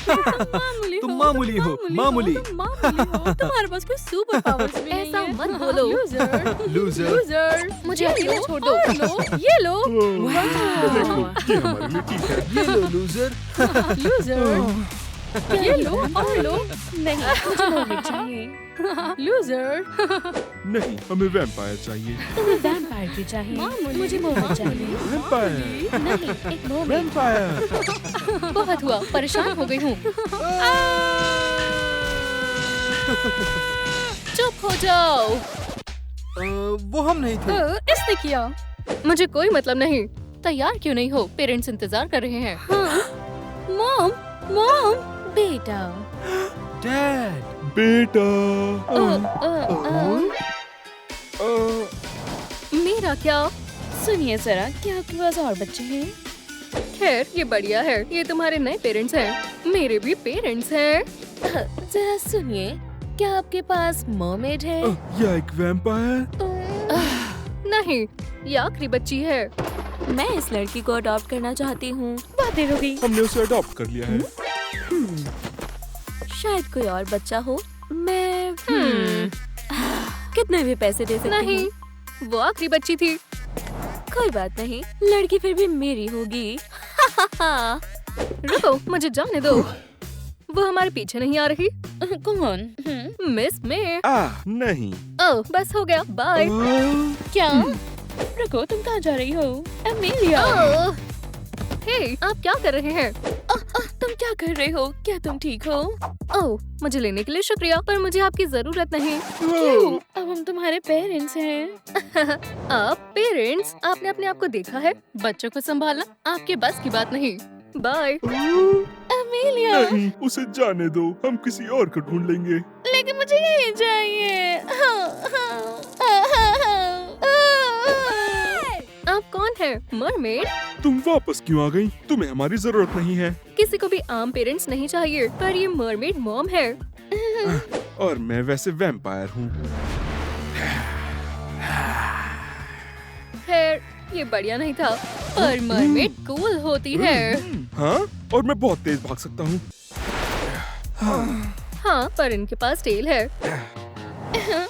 मामूली तुम हो, मामूली हो, मामूली। तुम मामूली हो, तुम्हारे पास कोई सुपर पावर्स भी नहीं ऐसा है। मत बोलो। Loser, loser. लूजर। मुझे ये अकेले लो, छोड़ दो। और लो, ये लो। देखो ये हमारे लिए ठीक है। ये लो लूजर। लूजर, ये लो और लो। नहीं, मुझे मरमिड चाहिए। लूजर, नहीं, हमें वैम्पायर चाहिए। तुम्हें वैम्पायर की चाहिए। मामूली, मुझे मरमिड चाहिए। वैम्पायर, नहीं, एक मरमिड। वैम्पायर। बहुत हुआ, परेशान हो गई हूँ। चुप हो जाओ। वो हम नहीं थे। इसने किया। मुझे कोई मतलब नहीं। तैयार क्यों नहीं हो? पेरेंट्स इंतजार कर रहे हैं। Mom, mom. बेटा। डैड। बेटा। मेरा क्या? सुनिए जरा, क्या आपके पास और बच्चे हैं? खैर, ये बढ़िया है। ये तुम्हारे नए पेरेंट्स हैं। मेरे भी पेरेंट्स हैं। जरा सुनिए, क्या आपके पास मर्मेड है? या एक वैम्पायर। नहीं, ये आखिरी बच्ची है। मैं इस लड़की को अडॉप्ट करना चाहती हूँ। बहुत देर हो गई। हमने उसे अडॉप्ट कर लिया है। शायद कोई और बच्चा हो। मैं कितने भी पैसे दे सकती नहीं, हूँ? वो आखिरी बच्ची थी। कोई बात नहीं, लड़की फिर भी मेरी होगी। रुको, मुझे जाने दो। वो हमारे पीछे नहीं आ रही। कौन? मिस में। नहीं। ओह, बस हो गया। बाय। क्या? रुको, तुम कहाँ जा रही हो? अमेलिया, ओह, हे, आप क्या कर रहे हैं? तुम क्या कर रहे हो? क्या तुम ठीक हो? ओह, मुझे लेने के लिए शुक्रिया, पर मुझे आपकी जरूरत नहीं। क्यों? अब हम तुम्हारे पेरेंट्स हैं। आप पेरेंट्स? आपने अपने आप को देखा है? बच्चों को संभालना आपके बस की बात नहीं। बाय। अमेलिया, नहीं, उसे जाने दो। हम किसी और को ढूंढ लेंगे। लेकिन मुझे यही चाहिए। आप कौन है? मरमेड? तुम वापस क्यों आ गई? तुम्हें हमारी जरूरत नहीं है। किसी को भी आम पेरेंट्स नहीं चाहिए, पर ये मरमेड मॉम है। और मैं वैसे वैम्पायर हूँ। खैर, ये बढ़िया नहीं था, पर मरमेड कूल होती है। हाँ, और मैं बहुत तेज भाग सकता हूँ। हाँ, पर इनके पास टेल है।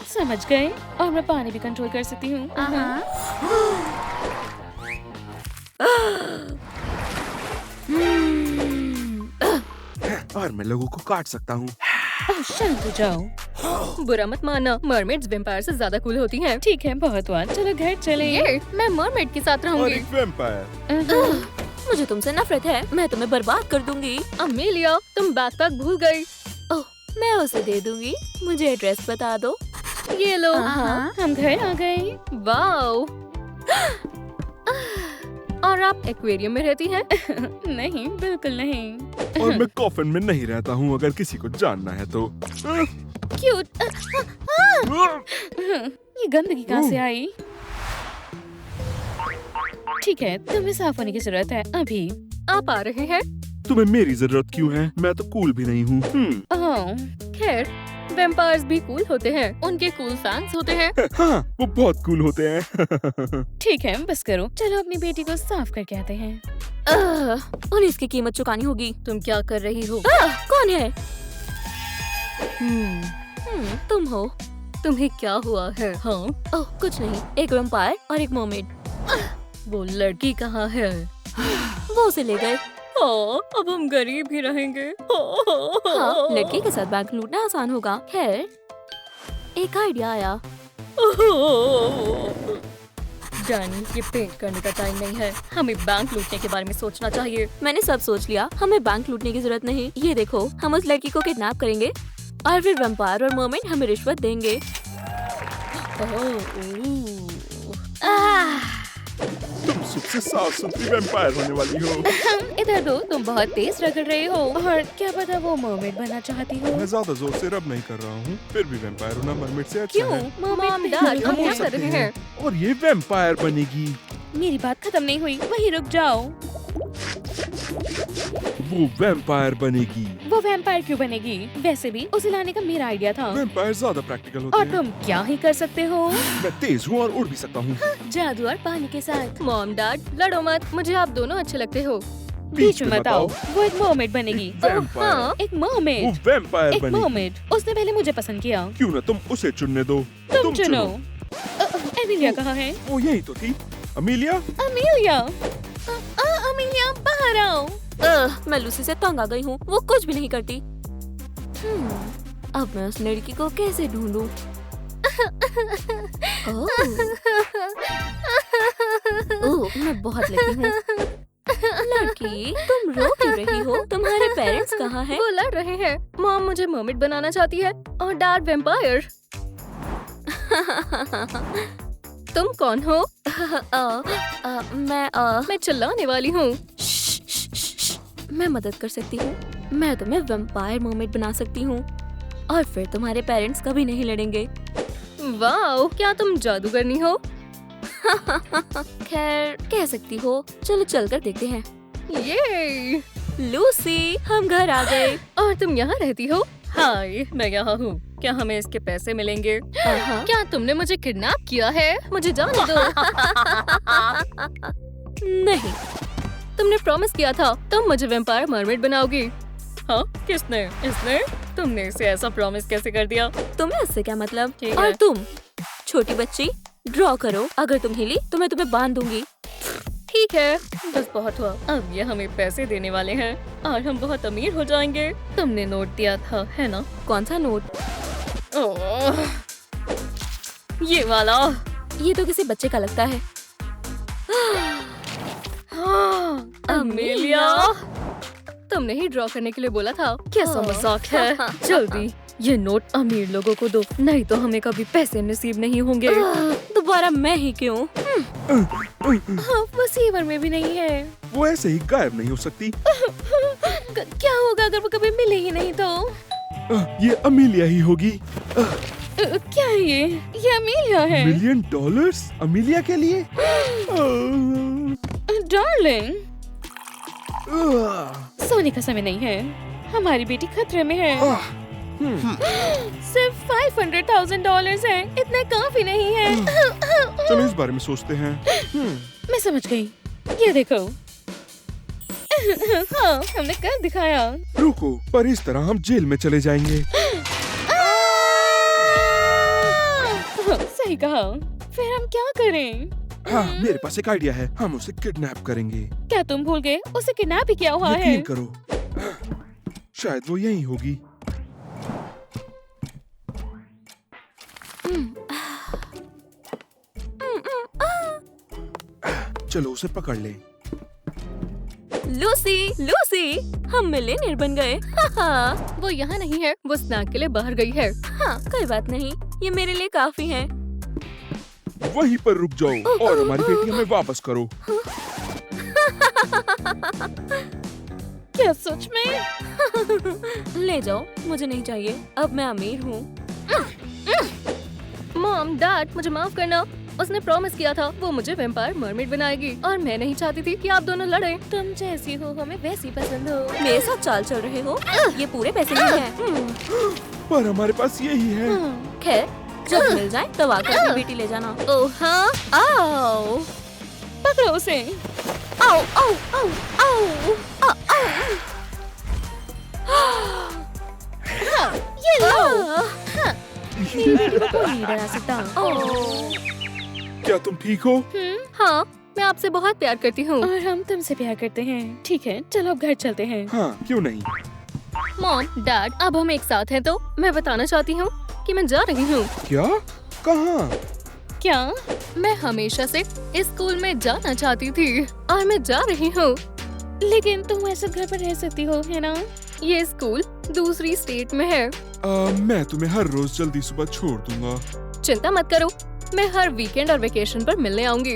समझ गए। और मैं पानी भी कंट्रोल कर सकती हूँ। और मैं लोगों को काट सकता हूँ। शांत हो जाओ। बुरा मत मानना, मरमेड्स वेम्पायर से ज्यादा कूल होती हैं। ठीक है, बहुत हुआ। चलो घर चले। ये, मैं मरमेड के साथ और रहूंगी। एक वैम्पायर। मुझे तुमसे नफरत है। मैं तुम्हें बर्बाद कर दूंगी। अमेलिया, तुम बैकपैक भूल गई। ओह, मैं उसे दे दूंगी। मुझे एड्रेस बता दो। ये लो। हम घर आ गए। वाओ। और आप एक्वेरियम में रहती हैं? नहीं, बिल्कुल नहीं। और मैं कॉफिन में नहीं रहता हूँ, अगर किसी को जानना है तो। क्यूट। ये गंदगी कहाँ से आई? ठीक है, तुम्हें साफ होने की जरूरत है अभी। आप आ रहे हैं? तुम्हें मेरी जरूरत क्यों है? मैं तो कूल भी नहीं हूँ। ओह, खैर, वेम्पायर्स भी कूल होते हैं। उनके कूल फैंस होते हैं। हाँ, वो बहुत कूल होते हैं। ठीक है, बस करो। चलो अपनी बेटी को साफ करके आते हैं। और इसकी कीमत चुकानी होगी। तुम क्या कर रही हो? कौन है? तुम हो? तुम्हें क्या हुआ है? हाँ, ओह, कुछ नहीं। एक वैम्पायर और एक मर्मेड। वो लड़की कहाँ है? वो उसे ले गए। हाँ, अब हम गरीब ही रहेंगे। हाँ, लड़की के साथ बैंक लूटना आसान होगा। खैर, एक आइडिया आया। डैनी, ये पेंट करने का टाइम नहीं है। हमें बैंक लूटने के बारे में सोचना चाहिए। मैंने सब सोच लिया। हमें बैंक लूटने की जरूरत नहीं। ये देखो, हम उस लड़की को किडनैप करेंगे और फिर वैम्पायर और मर्मेड हमें रिश्वत देंगे। तुम सबसे साफ सुथरी वैम्पायर होने वाली हो। इधर दो, तुम बहुत तेज रगड़ रहे हो। और क्या पता वो मर्मेड बनना चाहती हो। मैं ज्यादा जोर से रब नहीं कर रहा हूँ, फिर भी वैम्पायर होना मरमिट से अच्छा है। मॉम, डैड, आप क्या कर रहे हैं? और ये वैम्पायर बनेगी। मेरी बात खत्म नहीं हुई, वहीं रुक जाओ। वो वैम्पायर बनेगी। वो वैम्पायर क्यों बनेगी? वैसे भी उसे लाने का मेरा आइडिया था। वैम्पायर ज्यादा प्रैक्टिकल होते और हैं। तुम क्या ही कर सकते हो? मैं तेज हूँ और उड़ भी सकता हूँ। जादू और पानी के साथ। मॉम, डैड, लड़ो मत। मुझे आप दोनों अच्छे लगते हो। बीच में मत आओ। वो एक मर्मेड बनेगी। Vampire। हाँ, एक वो मर्मेड। वैम्पायर एक बनी। मर्मेड। उसने पहले मुझे पसंद किया। क्यों ना तुम उसे चुनने दो। तुम चुनो। एमिलिया कहाँ है? वो यही तो थी। अमीलिया। अमीलिया। अमीलिया बाहर आओ। मैं लूसी से तंग आ गई हूँ। वो कुछ भी नहीं करती। अब मैं उस लड़की को कैसे ढूंढूं? ओह, मैं बहुत लकी हूँ। लड़की, तुम रो क्यों रही हो? तुम्हारे पेरेंट्स कहाँ हैं? वो लड़ रहे हैं। मॉम मुझे मर्मेड बनाना चाहती है और डैड वैम्पायर। तुम कौन हो? मैं चिल्लाने वाली हूँ। मैं मदद कर सकती हूँ। मैं तुम्हें वैम्पायर मर्मेड बना सकती हूँ और फिर तुम्हारे पेरेंट्स कभी नहीं लड़ेंगे। वाओ, क्या तुम जादूगरनी हो? खैर, कह सकती हो। चलो चलकर देखते हैं। ये लूसी, हम घर आ गए। और तुम यहाँ रहती हो? हाय, मैं यहाँ हूँ। क्या हमें इसके पैसे मिलेंगे? क्या तुमने मुझे किडनैप किया है? मुझे जाने दो। नहीं, तुमने प्रॉमिस किया था तुम मुझे वैम्पायर मर्मेड बनाओगी। हाँ, किसने? इसने? तुमने इसे ऐसा प्रॉमिस कैसे कर दिया? तुम्हें इससे क्या मतलब? ठीक और है। तुम, छोटी बच्ची, ड्रॉ करो। अगर तुम हिली तो मैं तुम्हें बांध दूंगी। ठीक है, बस बहुत हुआ। अब ये हमें पैसे देने वाले हैं और हम बहुत अमीर हो जाएंगे। तुमने नोट दिया था, है ना? कौन सा नोट? ओह, ये वाला। ये तो किसी बच्चे का लगता है। हाँ, अमीलिया, तुमने ही ड्रॉ करने के लिए बोला था। कैसा मजाक है। जल्दी ये नोट अमीर लोगों को दो, नहीं तो हमें कभी पैसे नसीब नहीं होंगे। दोबारा मैं ही क्यों? हाँ, वो सीवर में भी नहीं है। वो ऐसे ही गायब नहीं हो सकती। क्या होगा अगर वो कभी मिले ही नहीं तो? ये अमीलिया ही होगी। क्या है ये अमीलिया है। $1,000,000 अमीलिया के लिए। डार्लिंग, सोने का समय नहीं है। हमारी बेटी खतरे में है। सिर्फ $500,000 है। इतना काफी नहीं है। चलो इस बारे में सोचते हैं। मैं समझ गई। ये देखो। हाँ, हमने कर दिखाया। रुको, पर इस तरह हम जेल में चले जाएंगे। सही कहा। फिर हम क्या करें? हाँ, मेरे पास एक आइडिया है। हम उसे किडनैप करेंगे। क्या तुम भूल गए? उसे किडनैप ही किया हुआ है। यकीन करो, शायद वो यही होगी। चलो उसे पकड़ ले। लूसी, लूसी, हम मिलियनेयर बन गए। हाँ, वो यहाँ नहीं है। वो स्नैक के लिए बाहर गई है। कोई बात नहीं। ये मेरे लिए काफी है। वहीं पर रुक जाओ और हमारी बेटी हमें वापस करो। क्या सच में? ले जाओ, मुझे नहीं चाहिए। अब मैं अमीर हूँ। मॉम, डैड, मुझे माफ करना। उसने प्रॉमिस किया था वो मुझे वैम्पायर मर्मेड बनाएगी और मैं नहीं चाहती थी कि आप दोनों लड़े। तुम जैसी हो हमें वैसी पसंद हो। मेरे साथ चाल चल रहे हो? ये पूरे पैसे नहीं हैं। पर हमारे पास यही है। खैर, जब मिल जाए तब आकर अपनी बेटी ले जाना। ओह हाँ, आओ, पकड़ो उसे। आओ, आओ, आओ, आओ, आओ, आओ। ये लो। नहीं डरा सकता। क्या तुम ठीक हो? हाँ, मैं आपसे बहुत प्यार करती हूँ और हम तुमसे प्यार करते हैं। ठीक है, चलो अब घर चलते हैं। हाँ, क्यों नहीं। मॉम, डैड, अब हम एक साथ हैं तो मैं बताना चाहती हूँ कि मैं जा रही हूँ। क्या? कहाँ? क्या? मैं हमेशा से इस स्कूल में जाना चाहती थी और मैं जा रही हूँ। लेकिन तुम ऐसे घर पर रह सकती हो, है ना? ये स्कूल दूसरी स्टेट में है। मैं तुम्हें हर रोज जल्दी सुबह छोड़ दूंगा। चिंता मत करो, मैं हर वीकेंड और वेकेशन पर मिलने आऊंगी।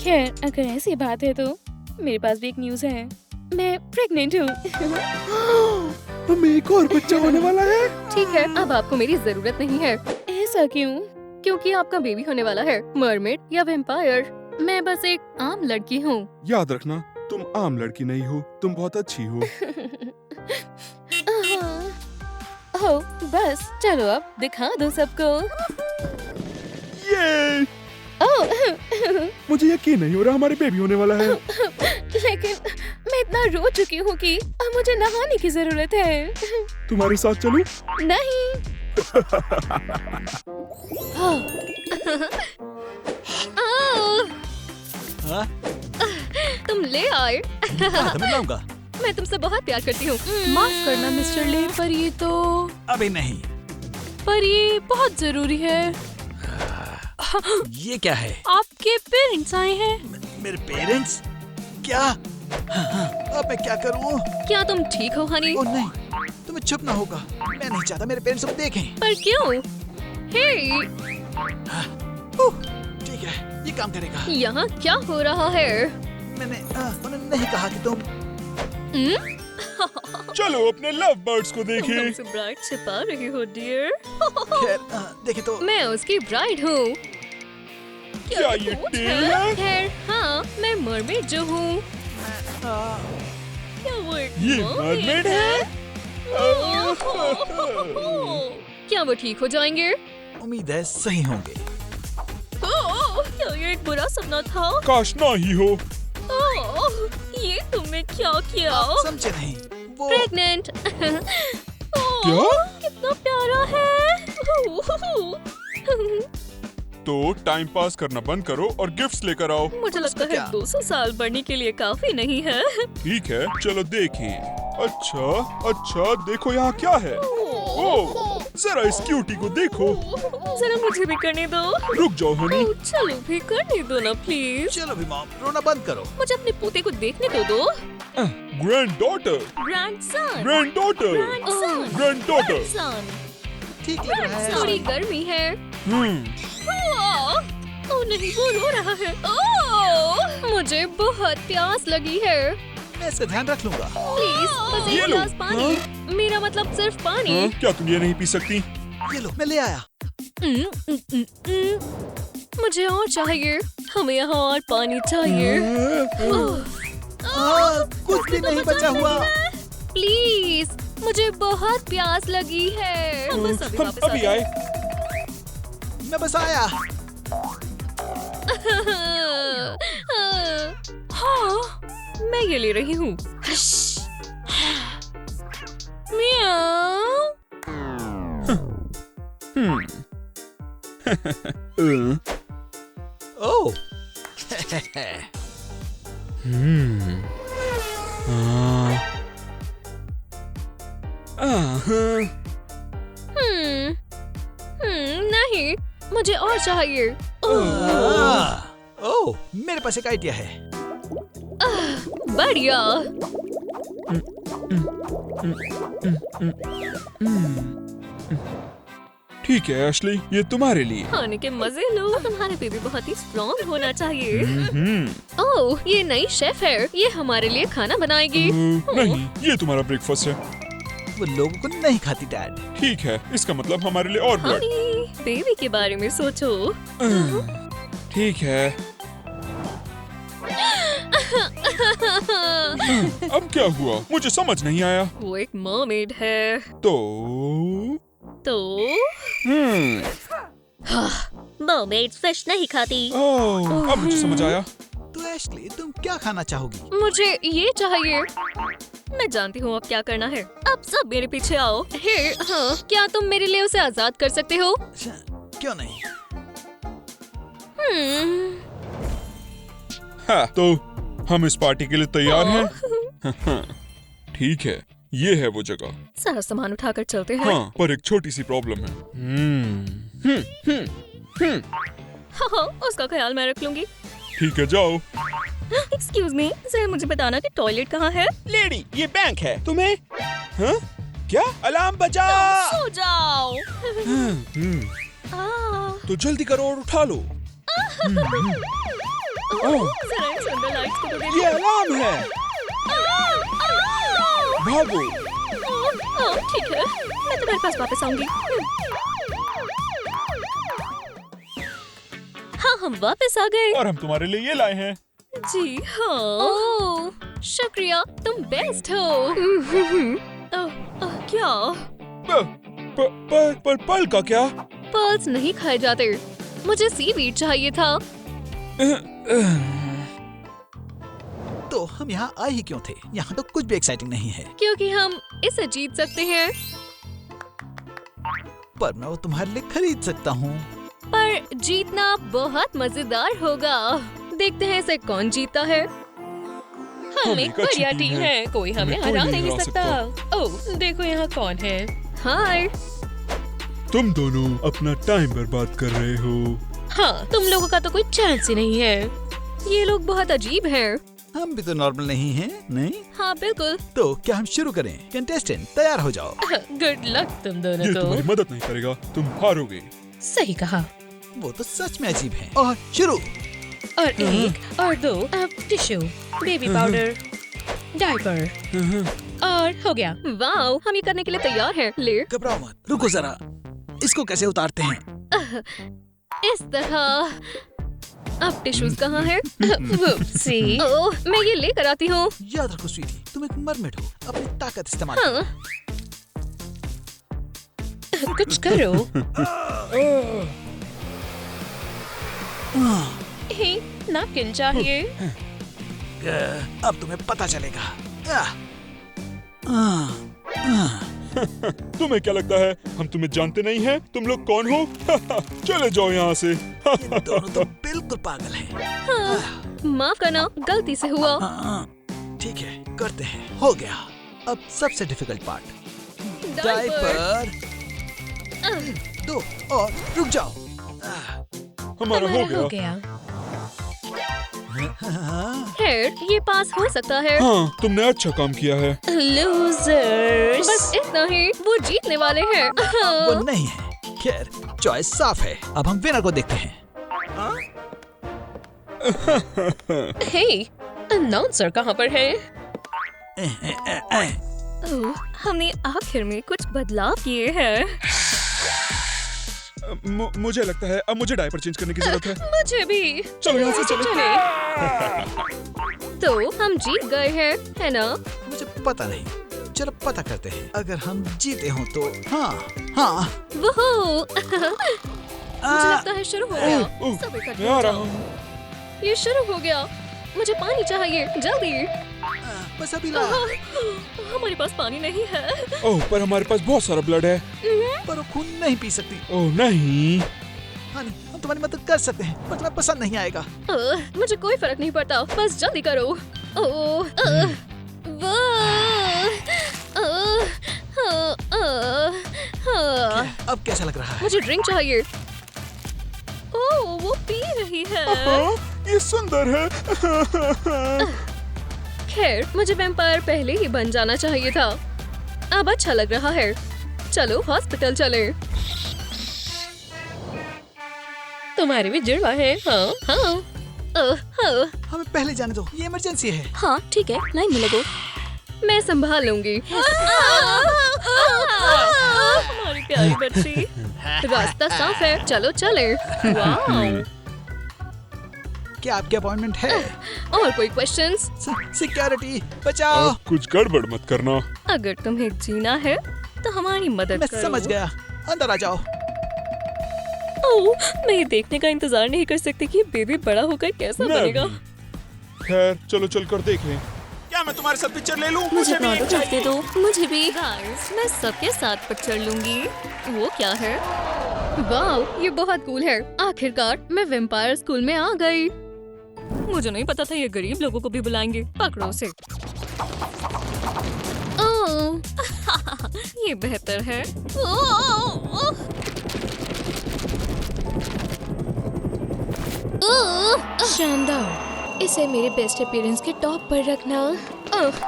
खैर, अगर ऐसी बात है तो मेरे पास भी एक न्यूज़ है। मैं प्रेग्नेंट हूँ। हमें एक और बच्चा होने वाला है। ठीक है, अब आपको मेरी जरूरत नहीं है। ऐसा क्यों? क्योंकि आपका बेबी होने वाला है, मरमेड या वैम्पायर। मैं बस एक आम लड़की हूँ। याद रखना, तुम आम लड़की नहीं हो, तुम बहुत अच्छी हो। ओह, बस चलो अब दिखा दो सबको। ये ओह, मुझे यकीन नहीं हो रहा हमारे बेबी होने वाला है। लेकिन मैं इतना रो चुकी हूँ कि अब मुझे नहाने की जरूरत है। तुम्हारे साथ चलूं? नहीं। हाँ। हाँ? तुम ले आए। मैं लाऊंगा। मैं तुमसे बहुत प्यार करती हूँ। माफ करना मिस्टर ले, पर ये तो अभी नहीं। पर ये बहुत जरूरी है। ये क्या है? आपके पेरेंट्स आए हैं। मेरे पेरेंट्स? क्या? अब मैं क्या करूं? क्या तुम ठीक हो हनी? ओ नहीं, तुम्हें चुप ना होगा। मैं नहीं चाहता मेरे पेरेंट्स को देखें। पर क्यों? हे, ठीक है, ये काम करेगा। यहाँ क्या हो रहा है? मैंने उन्हें नहीं कहा कि तुम। चलो अपने लव बर्ड्स को देखें। तुमसे ब्राइड छिपा रही हो डियर। खैर, देखे तो। मैं उसकी ब्राइड हूँ। क्या ये टेल है? खैर हाँ, मैं मरमेड जो हूँ। क्या वो एक ये mermaid मरमेड है? क्या वो ठीक हो जाएंगे? उम्मीद है सही होंगे। क्या ये एक बुरा सपना था? काश ना ही हो। ये तुमने क्या किया? समझे नहीं वो। प्रेग्नेंट। क्या? कितना प्यारा है। तो टाइम पास करना बंद करो और गिफ्ट्स लेकर आओ। मुझे लगता है क्या? 200 साल बढ़ने के लिए काफी नहीं है। ठीक है, चलो देखें। अच्छा, देखो यहाँ क्या है। ओह, जरा इस क्यूटी को देखो। जरा मुझे भी करने दो। रुक जाओ हनी। चलो भी करने दो ना प्लीज। चलो भी मॉम, रोना बंद करो। मुझे अपने पोते को देखने तो दो। Granddaughter, grandson. Granddaughter, grandson. Granddaughter. Son. ठीक लग रहा है। थोड़ी गर्मी है। ओह नहीं, वो रो रहा है। ओह, मुझे बहुत प्यास लगी है। मैं इसका ध्यान रख लूंगा। प्लीज बस ये एक लो। गिलास पानी। मेरा मतलब सिर्फ पानी। हाँ, क्या तुम ये नहीं पी सकती? ये लो, मैं ले आया। मुझे और चाहिए। हमें यहाँ और पानी चाहिए। कुछ भी नहीं बचा हुआ। प्लीज, मुझे बहुत प्यास लगी है। हम बस हम अभी आए। मैं बस आया। हाँ, मैं ये ले रही हूँ। मियाओ। ओह। नहीं, मुझे और चाहिए। ओह, मेरे पास एक आइडिया है। बढ़िया। ठीक है एशली, ये तुम्हारे लिए। खाने के मजे लो। तुम्हारे बेबी बहुत ही स्ट्रॉन्ग होना चाहिए। ओह, ये नई शेफ है। ये हमारे लिए खाना बनाएगी। नहीं, ये तुम्हारा ब्रेकफास्ट है। वो लोगों को नहीं खाती डैड। ठीक है, इसका मतलब हमारे लिए और ब्रेड। हनी, बेबी के बारे में सोचो। ठीक है। अब क्या हुआ? मुझे समझ नहीं आया। वो एक मर्मेड है। तो मर्मेड फिश नहीं खाती। ओह, अब मुझे समझ आया। तो एशली, तुम क्या खाना चाहोगी? मुझे ये चाहिए। मैं जानती हूँ अब क्या करना है। अब सब मेरे पीछे आओ। हे, हाँ, क्या तुम मेरे लिए उसे आजाद कर सकते हो? क्यों नहीं? हाँ, तो हम इस पार्टी के लिए तैयार हैं? ठीक है, ये है वो जगह। सारा सामान उठाकर चलते हैं। हाँ, पर एक छोटी सी प्रॉब्लम है। हाँ, उसका ख्याल मैं रख लूंगी। ठीक है, जाओ। एक्सक्यूज मी, जरा मुझे बताना कि टॉयलेट कहाँ है? लेडी, ये बैंक है। तुम्हें? हाँ? क्या? अलार्म बजा। सो जाओ। तो जल्दी करो और उठा लो। जरा इन सुंदर लाइट्स को तो ये देखो। अलार्म है। भागो। ठीक है, मैं तुम्हारे पास वापस आऊंगी। हाँ, हम वापस आ गए। और हम तुम्हारे लिए ये लाए हैं। जी हाँ। ओह, शुक्रिया, तुम बेस्ट हो। क्या? पर पल का क्या? पर्ल्स नहीं खाए जाते। मुझे सीवीड चाहिए था। तो हम यहाँ आए ही क्यों थे? यहाँ तो कुछ भी एक्साइटिंग नहीं है। क्योंकि हम इसे जीत सकते हैं। पर मैं वो तुम्हारे लिए खरीद सकता हूँ। पर जीतना बहुत मजेदार होगा। देखते हैं इसे कौन जीता है। हम एक बढ़िया टीम है, कोई हमें हरा नहीं सकता। ओह, देखो यहाँ कौन है। हाय। तुम दोनों अपना टाइम बर्बाद कर रहे हो। हाँ, तुम लोगों का तो कोई चांस ही नहीं है। ये लोग बहुत अजीब हैं। हम भी तो नॉर्मल नहीं हैं, नहीं? हाँ बिल्कुल। तो क्या हम शुरू करें? कंटेस्टेंट तैयार हो जाओ। गुड लक तुम ये दोनों तुम्हारी को। मदद नहीं करेगा, तुम हारोगे। सही कहा। वो तो सच में अजीब है। और शुरू। और एक और दो अब टिश्यू, बेबी पाउडर, डायपर और हो गया। वाओ, हम ये करने के लिए तैयार हैं। ले घबराओ मत, रुको जरा। इसको कैसे उतारते हैं? इस तरह। अब टिश्यूज कहाँ है? सी। ओह, मैं ये लेकर आती हूँ। याद रखो स्वीटी, तुम एक मरमेड हो। अपनी ताकत इस्तेमाल हाँ। कुछ करो। हे, नैपकिन चाहिए। अब तुम्हें पता चलेगा। आह, आह। तुम्हें क्या लगता है हम तुम्हें जानते नहीं हैं? तुम लोग कौन हो? चले जाओ यहाँ से। ये दोनों तो बिल्कुल पागल हैं। माफ करना, गलती से हुआ। ठीक है, करते हैं। हो गया। अब सबसे डिफिकल्ट पार्ट, डायपर। दो और रुक जाओ। हमारा हो गया। खैर, ये पास हो सकता है। हाँ, तुमने अच्छा काम किया है। लूजर्स। बस इतना ही, वो जीतने वाले हैं। वो नहीं है। खैर, चॉइस साफ है। अब हम विनर को देखते हैं। हे, अनाउंसर कहाँ पर है? ओह, हमने आखिर में कुछ बदलाव किए हैं। मुझे लगता है अब मुझे डायपर चेंज करने की जरूरत है। मुझे भी। चलो यहाँ से चले। तो हम जीत गए हैं, है ना? मुझे पता नहीं। चलो पता करते हैं। अगर हम जीते हों तो हाँ हाँ। वो मुझे लगता है शुरू हो गया। ओह, सब इकट्ठे मैं आ हो रहा जाओ। हूँ। ये शुरू हो गया। मुझे पानी चाहिए, जल्दी। बस अभी ला। हमारे पास पानी नहीं है। ओह, पर हमारे पास बहुत सारा ब्लड है। पर वो खून नहीं पी सकती। ओह नहीं। हाँ नहीं, हम तुम्हारी मदद कर सकते हैं, पर तुम्हें पसंद नहीं आएगा। मुझे कोई फर्क नहीं पड़ता, बस जल्दी करो। ओह, अब कैसा लग रहा है? मुझे ड्रिंक चाहिए। ओह, वो पी रही है। ये सुंदर है। खैर, मुझे वैम्पायर पहले ही बन जाना चाहिए था। अब अच्छा लग रहा है। चलो हॉस्पिटल चले। तुम्हारे भी जुड़वा है। हाँ हाँ। हमें पहले जाने दो, ये इमरजेंसी है। हाँ ठीक है, लाइन में लगो। मैं संभाल लूंगी। हमारी प्यारी बच्ची। रास्ता साफ है, चलो चले। वाह। क्या आपकी अपॉइंटमेंट है? और कोई क्वेश्चंस? सिक्योरिटी बचाओ। कुछ गड़बड़ मत करना। अगर तुम्हें जीना है तो हमारी मदद मैं करो। समझ गया, अंदर आ जाओ। ओह, मैं ये देखने का इंतजार नहीं कर सकती कि बेबी बड़ा होकर कैसा मैं बनेगा। भी। खैर, चलो चल कर देख लें। क्या मैं तुम्हारे साथ पिक्चर ले लूं? मुझे भी एक प्रोडक्ट दे दो। मुझे भी। गाइस, मैं सबके साथ पिक्चर लूंगी। वो क्या है? वाह, ये बहुत कूल है। आखिरकार मैं वैम्पायर स्कूल में आ गई। मुझे नहीं पता था ये गरीब लोगों को भी बुलाएंगे। पकड़ो से। ओह, ये बेहतर है। शानदार। इसे मेरे बेस्ट अपीयरेंस के टॉप पर रखना। ओह,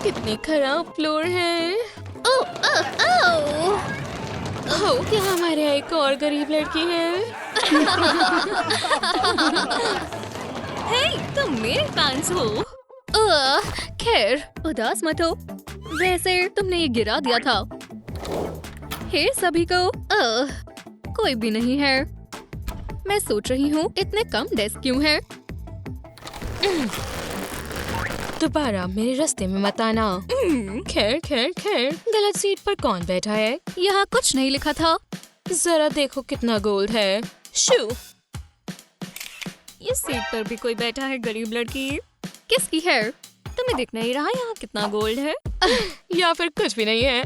कितनी खराब फ्लोर है। ओह, क्या हमारे यहाँ एक और गरीब लड़की है? हे, तुम मेरे फैंस हो। खैर, उदास मत हो। वैसे तुमने ये गिरा दिया था। हे सभी को, कोई भी नहीं है। मैं सोच रही हूँ इतने कम डेस्क क्यों हैं? दोबारा मेरे रास्ते में मत आना। खैर खैर खैर, गलत सीट पर कौन बैठा है? यहाँ कुछ नहीं लिखा था। जरा देखो कितना गोल्ड है। शू, ये सीट पर भी कोई बैठा है, गरीब लड़की। किसकी है? तुम्हें दिख नहीं रहा यहाँ कितना गोल्ड है? या फिर कुछ भी नहीं है?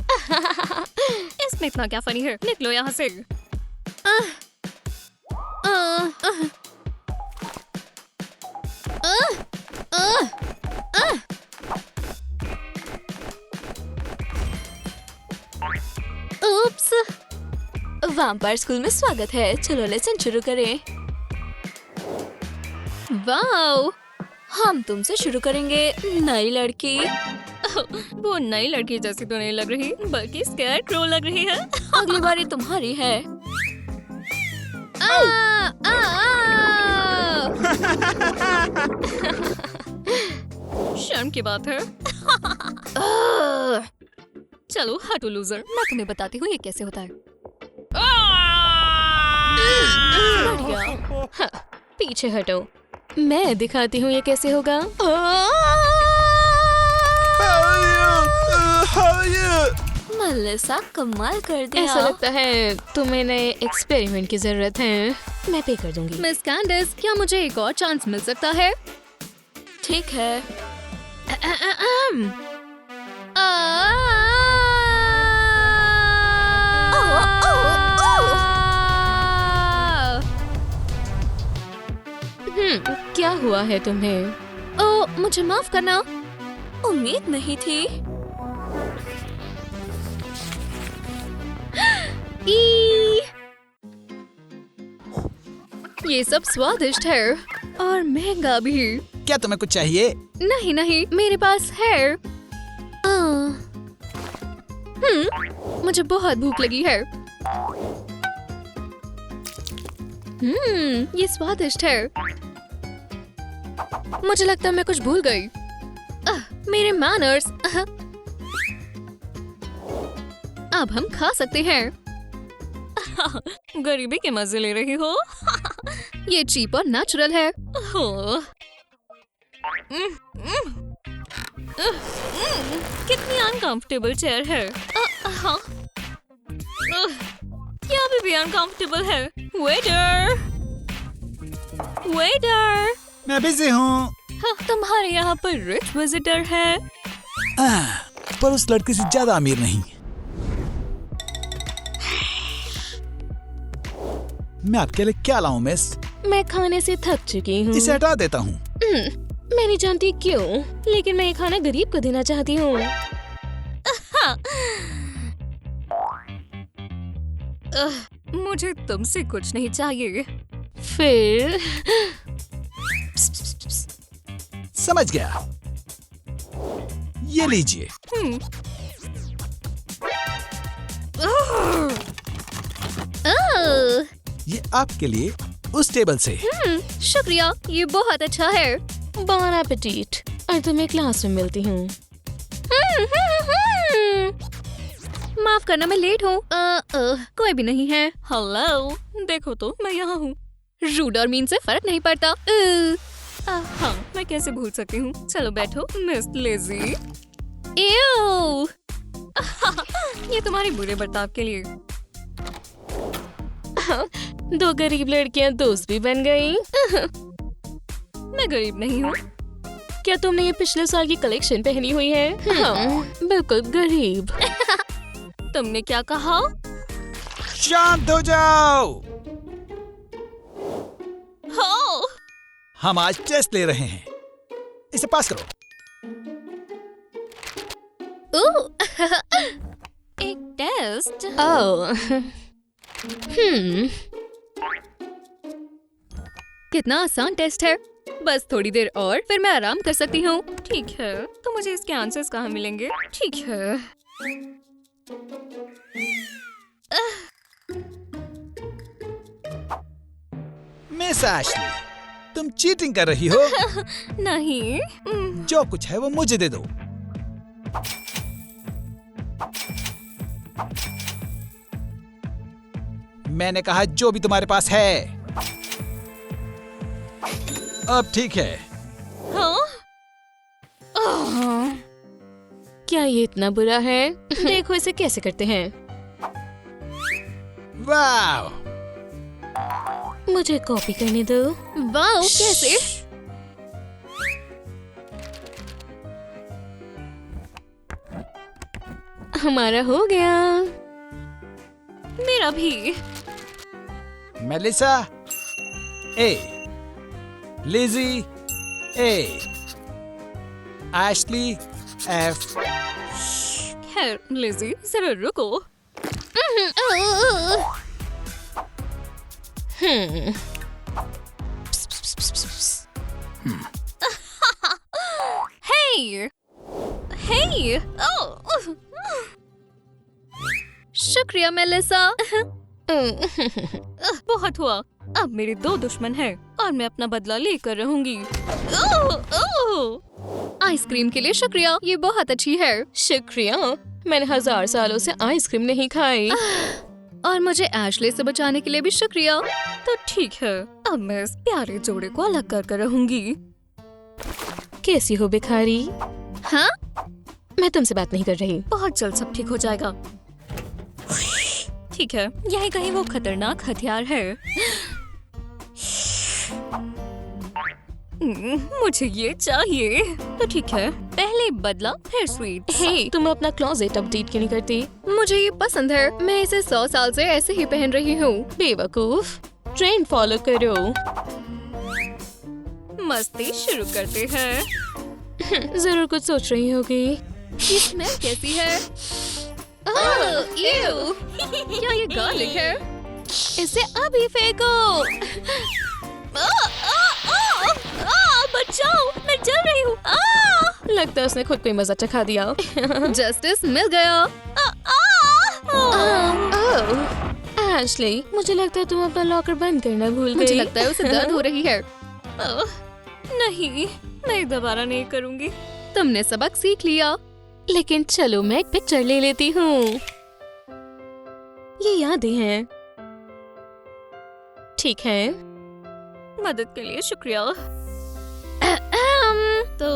इसमें इतना क्या फनी है? निकलो यहाँ से। उप्स। वैम्पायर स्कूल में स्वागत है। चलो लेसन शुरू करें। वाओ, हम तुमसे शुरू करेंगे, नई लड़की। वो नई लड़की जैसी तो नहीं लग रही, बल्कि स्केयर क्रो लग रही है। अगली बारी तुम्हारी है। शर्म की बात है। चलो हटो लूजर, मैं तुम्हें बताती हूँ ये कैसे होता है। हाँ, पीछे हटो, मैं दिखाती हूँ ये कैसे होगा। मलिसा कमाल कर दिया। ऐसा लगता है तुम्हें नए एक्सपेरिमेंट की जरूरत है। मैं पे कर दूंगी। मिस कैंडिस, क्या मुझे एक और चांस मिल सकता है? ठीक है। क्या हुआ है तुम्हें? ओ, मुझे माफ करना। उम्मीद नहीं थी। ये सब स्वादिष्ट है और महंगा भी। क्या तुम्हें कुछ चाहिए? नहीं नहीं, मेरे पास है। मुझे बहुत भूख लगी है। ये स्वादिष्ट है। मुझे लगता है मैं कुछ भूल गई। मेरे मैनर्स। अब हम खा सकते हैं। गरीबी के मजे ले रही हो? ये चीप और नेचुरल है। कितनी अनकंफर्टेबल चेयर है। क्या अभी भी अनकंफर्टेबल है? वेटर, वेटर, मैं बिजी हूँ। तुम्हारे यहाँ पर रिच विजिटर है। पर उस लड़की से ज्यादा अमीर नहीं। मैं आपके लिए क्या लाऊं मिस? मैं खाने से थक चुकी हूँ। इसे हटा देता हूँ। मैं नहीं जानती क्यों, लेकिन मैं ये खाना गरीब को देना चाहती हूँ। मुझे तुमसे कुछ नहीं चाहिए। फिर समझ गया। ये लीजिए। ये आपके लिए उस टेबल से। शुक्रिया, ये बहुत अच्छा है। बॉन एपेटीट। और तुम्हें क्लास में मिलती हूँ। माफ करना, मैं लेट हूँ। कोई भी नहीं है। हेलो, देखो तो मैं यहाँ हूँ। रूड और मीन से फर्क नहीं पड़ता। हाँ, मैं कैसे भूल सकती हूँ। चलो बैठो मिस लेजी। एव, ये तुम्हारे बुरे बर्ताव के लिए। दो गरीब लड़कियां दोस्त भी बन गईं। मैं गरीब नहीं हूँ। क्या तुमने ये पिछले साल की कलेक्शन पहनी हुई है? हाँ, बिल्कुल गरीब। तुमने क्या कहा? शांत हो जाओ। हाँ। हम आज टेस्ट ले रहे हैं। इसे पास करो। एक टेस्ट? ओह, कितना आसान टेस्ट है। बस थोड़ी देर और फिर मैं आराम कर सकती हूँ। ठीक है, तो मुझे इसके आंसर्स कहाँ मिलेंगे? ठीक है। मिस एशली, तुम चीटिंग कर रही हो। नहीं। जो कुछ है वो मुझे दे दो। मैंने कहा जो भी तुम्हारे पास है। अब ठीक है। हाँ? क्या ये इतना बुरा है? देखो इसे कैसे करते हैं। वाह, मुझे कॉपी करने दो। वाह, कैसे? हमारा हो गया। मेरा भी। मेलिसा ए, लिजी ए, एशली एफ। खैर लिजी जरा रुको। Hey! Hey! Oh! शुक्रिया मेलिसा। बहुत हुआ। अब मेरे 2 दुश्मन हैं और मैं अपना बदला लेकर रहूंगी। ओह! ओह! आइसक्रीम के लिए शुक्रिया, ये बहुत अच्छी है। शुक्रिया, मैंने 1000 सालों से आइसक्रीम नहीं खाई। और मुझे एशले से बचाने के लिए भी शुक्रिया। तो ठीक है, अब मैं इस प्यारे जोड़े को अलग कर रहूंगी। कैसी हो भिखारी? हाँ, मैं तुमसे बात नहीं कर रही। बहुत जल्द सब ठीक हो जाएगा। ठीक है, यही कहीं वो खतरनाक हथियार है। मुझे ये चाहिए। तो ठीक है, पहले बदला फिर स्वीट। हे, तुम अपना क्लोजेट अपडेट क्यों नहीं करती? मुझे ये पसंद है, मैं इसे 100 साल से ऐसे ही पहन रही हूँ। बेवकूफ, ट्रेंड फॉलो करो। मस्ती शुरू करते हैं। जरूर कुछ सोच रही होगी। ये स्मेल कैसी है? Ew! क्या ये गार्लिक है? इसे अभी फेंको। बचाओ, मैं जल रही हूँ। लगता है उसने खुद को ही मजा चखा दिया। जस्टिस मिल गया। एशली, मुझे लगता है तुम अपना लॉकर बंद करना भूल गई। मुझे लगता है उसे दर्द हो रही है। नहीं, मैं दोबारा नहीं करूँगी। तुमने सबक सीख लिया। लेकिन चलो मैं एक पिक्चर ले लेती हूँ। ये यादें हैं। ठीक है। मदद के लिए शुक्रिया। तो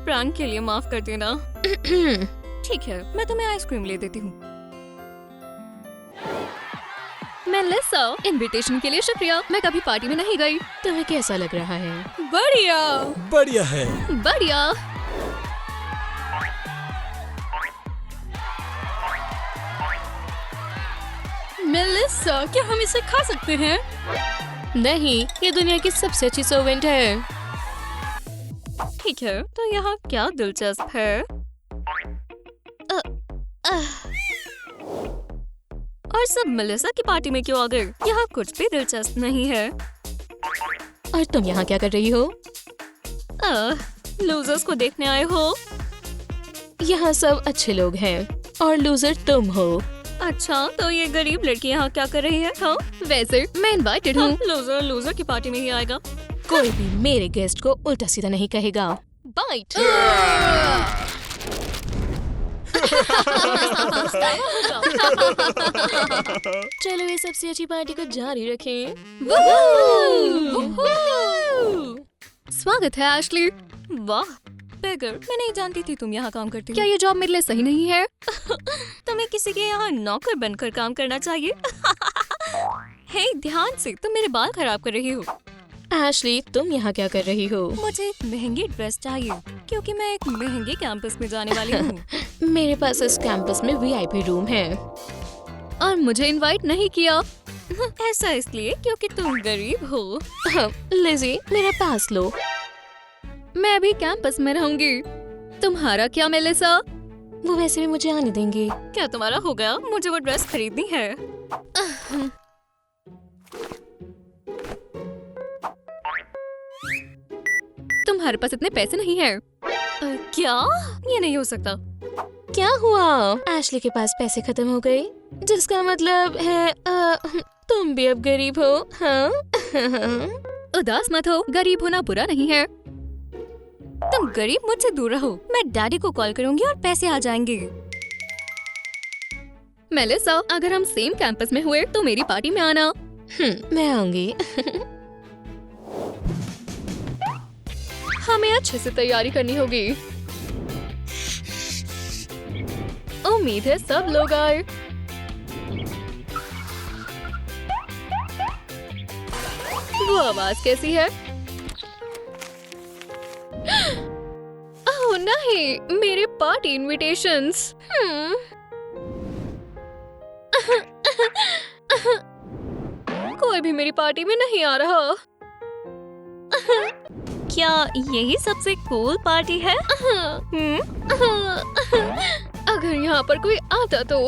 प्रैंक के लिए माफ कर देना। ठीक है, मैं तुम्हें आइसक्रीम ले देती हूँ। मेलिसा, इनविटेशन के लिए शुक्रिया। मैं कभी पार्टी में नहीं गई। तुम्हें कैसा लग रहा है? बढ़िया। बढ़िया है। बढ़िया। मेलिसा, क्या हम इसे खा सकते हैं? नहीं, ये दुनिया की सबसे अच्छी सर्वेंट है। ठीक है, तो यहाँ क्या दिलचस्प है? और सब मेलिसा की पार्टी में क्यों आ गए? यहाँ कुछ भी दिलचस्प नहीं है। और तुम यहाँ क्या कर रही हो? लूजर्स को देखने आए हो? यहाँ सब अच्छे लोग हैं और लूजर तुम हो। अच्छा, तो ये गरीब लड़की यहाँ क्या कर रही है? हाँ? वैसे मैं इनवाइटेड हूँ। लूजर की पार्टी में ही आएगा। कोई भी मेरे गेस्ट को उल्टा सीधा नहीं कहेगा। बाइट। चलो ये सबसे अच्छी पार्टी को जारी रखें। स्वागत है एशली। वाह बेगर, मैं नहीं जानती थी तुम यहाँ काम करती हो। क्या ये जॉब मेरे लिए सही नहीं है? तुम्हें किसी के यहाँ नौकर बनकर काम करना चाहिए। हे, ध्यान से, तुम मेरे बाल खराब कर रही हो। एशली, तुम यहाँ क्या कर रही हो? मुझे एक महंगी ड्रेस चाहिए क्योंकि मैं एक महंगे कैंपस में जाने वाली हूँ। मेरे पास इस कैंपस में VIP रूम है और मुझे इनवाइट नहीं किया। ऐसा इसलिए क्योंकि तुम गरीब हो। लिजी, मेरा पास लो। मैं भी कैंपस में रहूंगी। तुम्हारा क्या मेलिसा? वो वैसे भी मुझे आने देंगे। क्या तुम्हारा हो गया? मुझे वो ड्रेस खरीदनी है। तुम्हारे पास इतने पैसे नहीं हैं। क्या? ये नहीं हो सकता। क्या हुआ? एशली के पास पैसे खत्म हो गए, जिसका मतलब है तुम भी अब गरीब हो। हाँ? उदास मत हो, गरीब होना बुरा नहीं है। तुम गरीब मुझसे दूर रहो। मैं डैडी को कॉल करूंगी और पैसे आ जाएंगे। मेलिसा, अगर हम सेम कैंपस में हुए तो मेरी पार्टी में आना। मैं आऊंगी। हमें अच्छे से तैयारी करनी होगी। उम्मीद है सब लोग आए। वो आवाज कैसी है? ओह नहीं, मेरे पार्टी इनविटेशंस। कोई भी मेरी पार्टी में नहीं आ रहा। क्या यही सबसे कूल पार्टी है? अगर यहाँ पर कोई आता तो।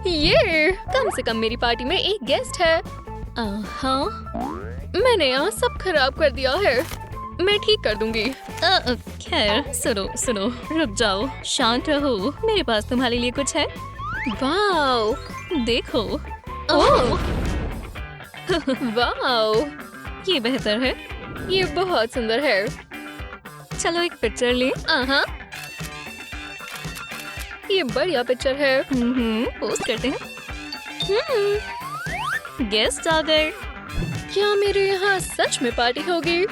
ये कम से कम मेरी पार्टी में एक गेस्ट है। हाँ, मैंने यहाँ सब खराब कर दिया है। मैं ठीक कर दूंगी। खैर सुनो सुनो, रुक जाओ, शांत रहो, मेरे पास तुम्हारे लिए कुछ है। वाओ, देखो। ओह, वाओ, ये बेहतर है। ये बहुत सुंदर है। चलो एक पिक्चर ले। हाँ, ये बढ़िया पिक्चर है। पोस्ट करते हैं। गेस्ट आ गए। क्या मेरे यहाँ सच में पार्टी होगी?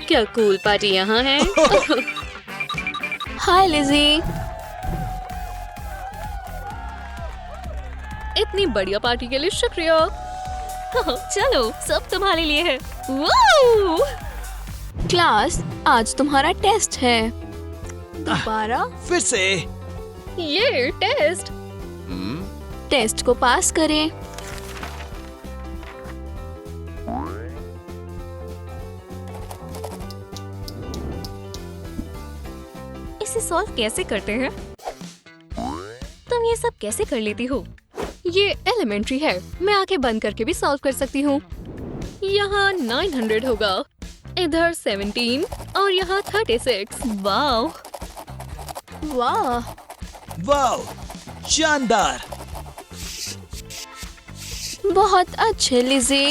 क्या कूल पार्टी यहाँ है? हाय लिजी। इतनी बढ़िया पार्टी के लिए शुक्रिया। चलो, सब तुम्हारे लिए है। वाओ! क्लास, आज तुम्हारा टेस्ट है। दोबारा फिर से। ये टेस्ट। टेस्ट को पास करें। इसे सॉल्व कैसे करते हैं? तुम ये सब कैसे कर लेती हो? ये एलिमेंट्री है। मैं आंखें बंद करके भी सॉल्व कर सकती हूँ। यहाँ 900 होगा, इधर 17 और यहाँ 36। वाओ! वाह, वाओ, शानदार। बहुत अच्छे लिजी।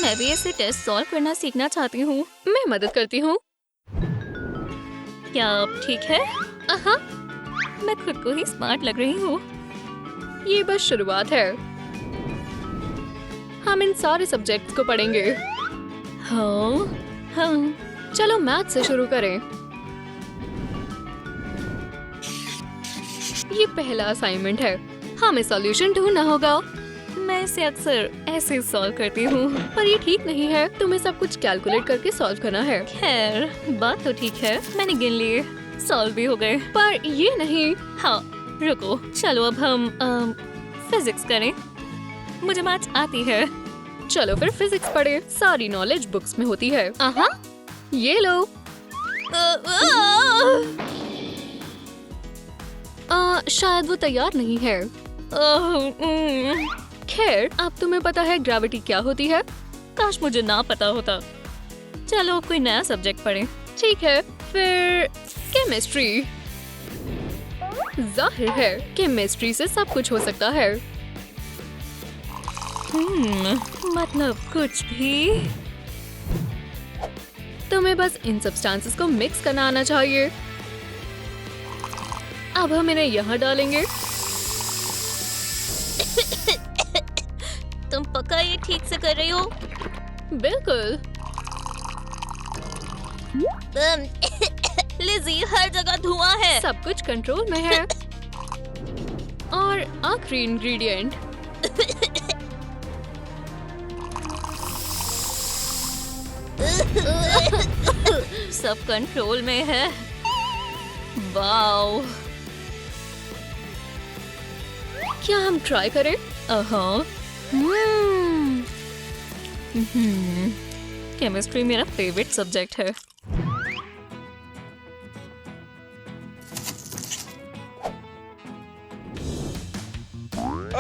मैं भी ऐसे टेस्ट सॉल्व करना सीखना चाहती हूँ। मैं मदद करती हूँ। क्या अब ठीक है? हाँ, मैं खुद को ही स्मार्ट लग रही हूँ। ये बस शुरुआत है। हम इन सारे सब्जेक्ट्स को पढ़ेंगे। हाँ, हाँ। चलो मैथ से शुरू करें। ये पहला असाइनमेंट है। हमें सॉल्यूशन ढूंढना होगा। मैं इसे अक्सर ऐसे सॉल्व करती हूँ। पर ये ठीक नहीं है। तुम्हें सब कुछ कैलकुलेट करके सॉल्व करना है। खैर, बात तो ठीक है, मैंने गिन लिए, सॉल्व भी हो गए। पर ये नहीं। हाँ, रुको, चलो अब हम फिजिक्स करें। मुझे मैथ्स आती है। चलो फिर फिजिक्स पढ़े। सारी नॉलेज बुक्स में होती है। ये लो। शायद वो तैयार नहीं है। खैर, अब तुम्हें पता है ग्रेविटी क्या होती है? काश मुझे ना पता होता। चलो कोई नया सब्जेक्ट पढ़ें। ठीक है, फिर केमिस्ट्री। जाहिर है केमिस्ट्री से सब कुछ हो सकता है। मतलब कुछ भी। तुम्हें बस इन सब्सटेंसेस को मिक्स करना आना चाहिए। अब हम इन्हें यहाँ डालेंगे। तुम पक्का ये ठीक से कर रही हो? बिल्कुल। लिजी, हर जगह धुआं है। सब कुछ कंट्रोल में है। और आखिरी इंग्रेडिएंट। सब कंट्रोल में है। वाओ! क्या हम ट्राई करें? केमिस्ट्री मेरा फेवरेट सब्जेक्ट है।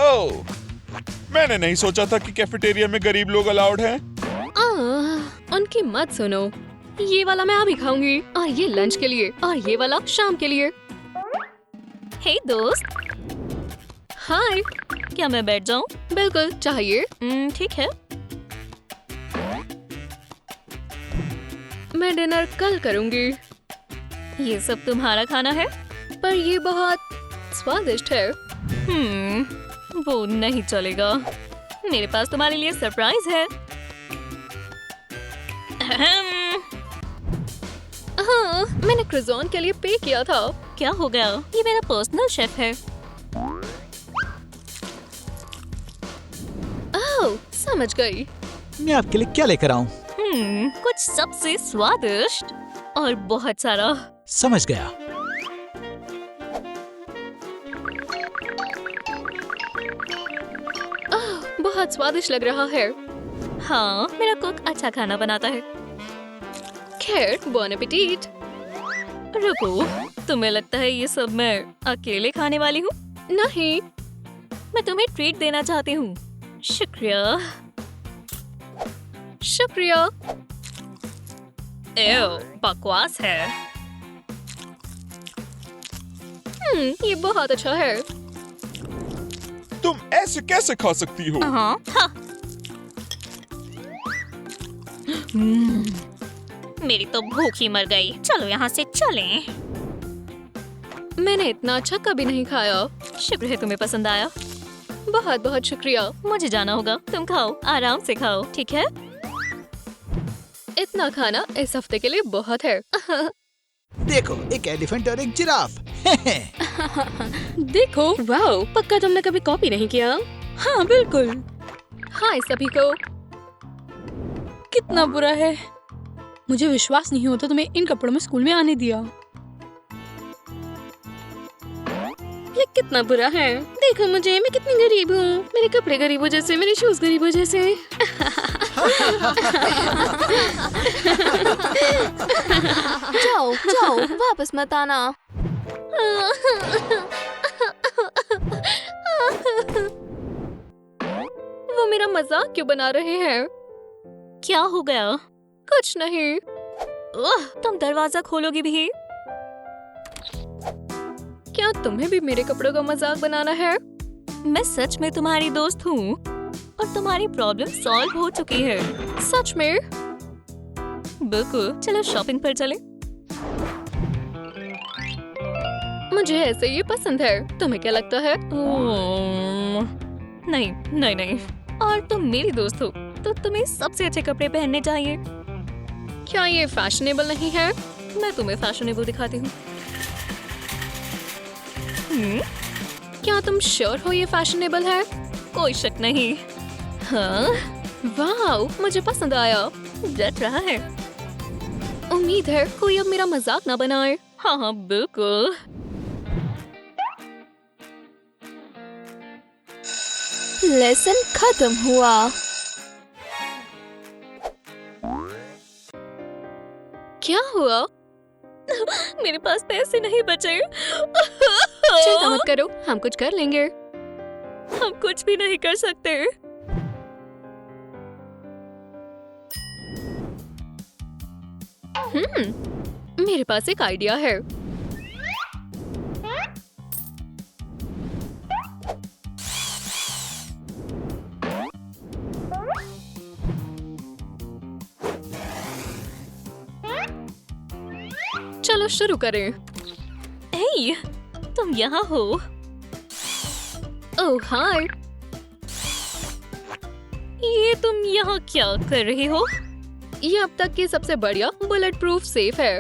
ओह, मैंने नहीं सोचा था कि कैफेटेरिया में गरीब लोग अलाउड हैं। उनकी मत सुनो। ये वाला मैं अभी खाऊंगी और ये लंच के लिए और ये वाला शाम के लिए। हे दोस्त, हाय। क्या मैं बैठ जाऊं? बिल्कुल, चाहिए। ठीक है। मैं डिनर कल करूंगी। ये सब तुम्हारा खाना है? पर ये बहुत स्वादिष्ट है। वो नहीं चलेगा। मेरे पास तुम्हारे लिए सरप्राइज है। हाँ, मैंने क्रोज़ॉन के लिए पे किया था। क्या हो गया? ये मेरा पर्सनल शेफ है। ओह, समझ गई। मैं आपके लिए क्या लेकर आऊं? कुछ सबसे स्वादिष्ट और बहुत सारा। समझ गया। बहुत स्वादिष्ट लग रहा है। हाँ, मेरा कुक अच्छा खाना बनाता है। खैर, बॉन एपेटिट। रुको, तुम्हें लगता है ये सब मैं अकेले खाने वाली हूँ? नहीं, मैं तुम्हें ट्रीट देना चाहती हूँ। शुक्रिया। शुक्रिया। एव, बकवास है। ये बहुत अच्छा है। तुम ऐसे कैसे खा सकती हो? हाँ। मेरी तो भूख ही मर गई। चलो यहाँ से चलें। मैंने इतना अच्छा कभी नहीं खाया। शुक्र है तुम्हें पसंद आया। बहुत बहुत शुक्रिया। मुझे जाना होगा, तुम खाओ, आराम से खाओ, ठीक है? इतना खाना इस हफ्ते के लिए बहुत है। देखो, एक एलिफेंट और एक जिराफ। देखो, वाओ, पक्का तुमने कभी कॉपी नहीं किया? हाँ बिल्कुल। हाय सभी को। कितना बुरा है। मुझे विश्वास नहीं होता तुम्हें इन कपड़ों में स्कूल में आने दिया। ये कितना बुरा है। देखो मुझे, मैं कितनी गरीब हूँ। मेरे कपड़े गरीबों जैसे, मेरे शूज गरीबों जैसे। जाओ जाओ, वापस मत आना। वो मेरा मजाक क्यों बना रहे हैं? क्या हो गया? कुछ नहीं। तुम दरवाजा खोलोगी भी? क्या तुम्हें भी मेरे कपड़ों का मजाक बनाना है? मैं सच में तुम्हारी दोस्त हूँ और तुम्हारी प्रॉब्लम सॉल्व हो चुकी है। सच में? बिल्कुल। चलो शॉपिंग पर चलें। मुझे ऐसे ये पसंद है। तुम्हें क्या लगता है? नहीं नहीं नहीं। और तुम मेरी दोस्त हो तो तुम्हें सबसे अच्छे कपड़े पहनने चाहिए। क्या ये फैशनेबल नहीं है? मैं तुम्हें फैशनेबल दिखाती हूँ। क्या तुम श्योर हो ये फैशनेबल है? कोई शक नहीं। हाँ, वाओ, मुझे पसंद आया। जच रहा है। उम्मीद है कोई अब मेरा मजाक ना बनाए। हाँ हाँ बिल्कुल। लेसन खत्म हुआ। क्या हुआ? मेरे पास पैसे नहीं बचे। चिंता मत करो, हम कुछ कर लेंगे। हम कुछ भी नहीं कर सकते। मेरे पास एक आइडिया है। चलो शुरू करें। हे, तुम यहाँ हो? ओह हाय। ये तुम यहाँ क्या कर रही हो? ये अब तक की सबसे बढ़िया बुलेट प्रूफ सेफ है।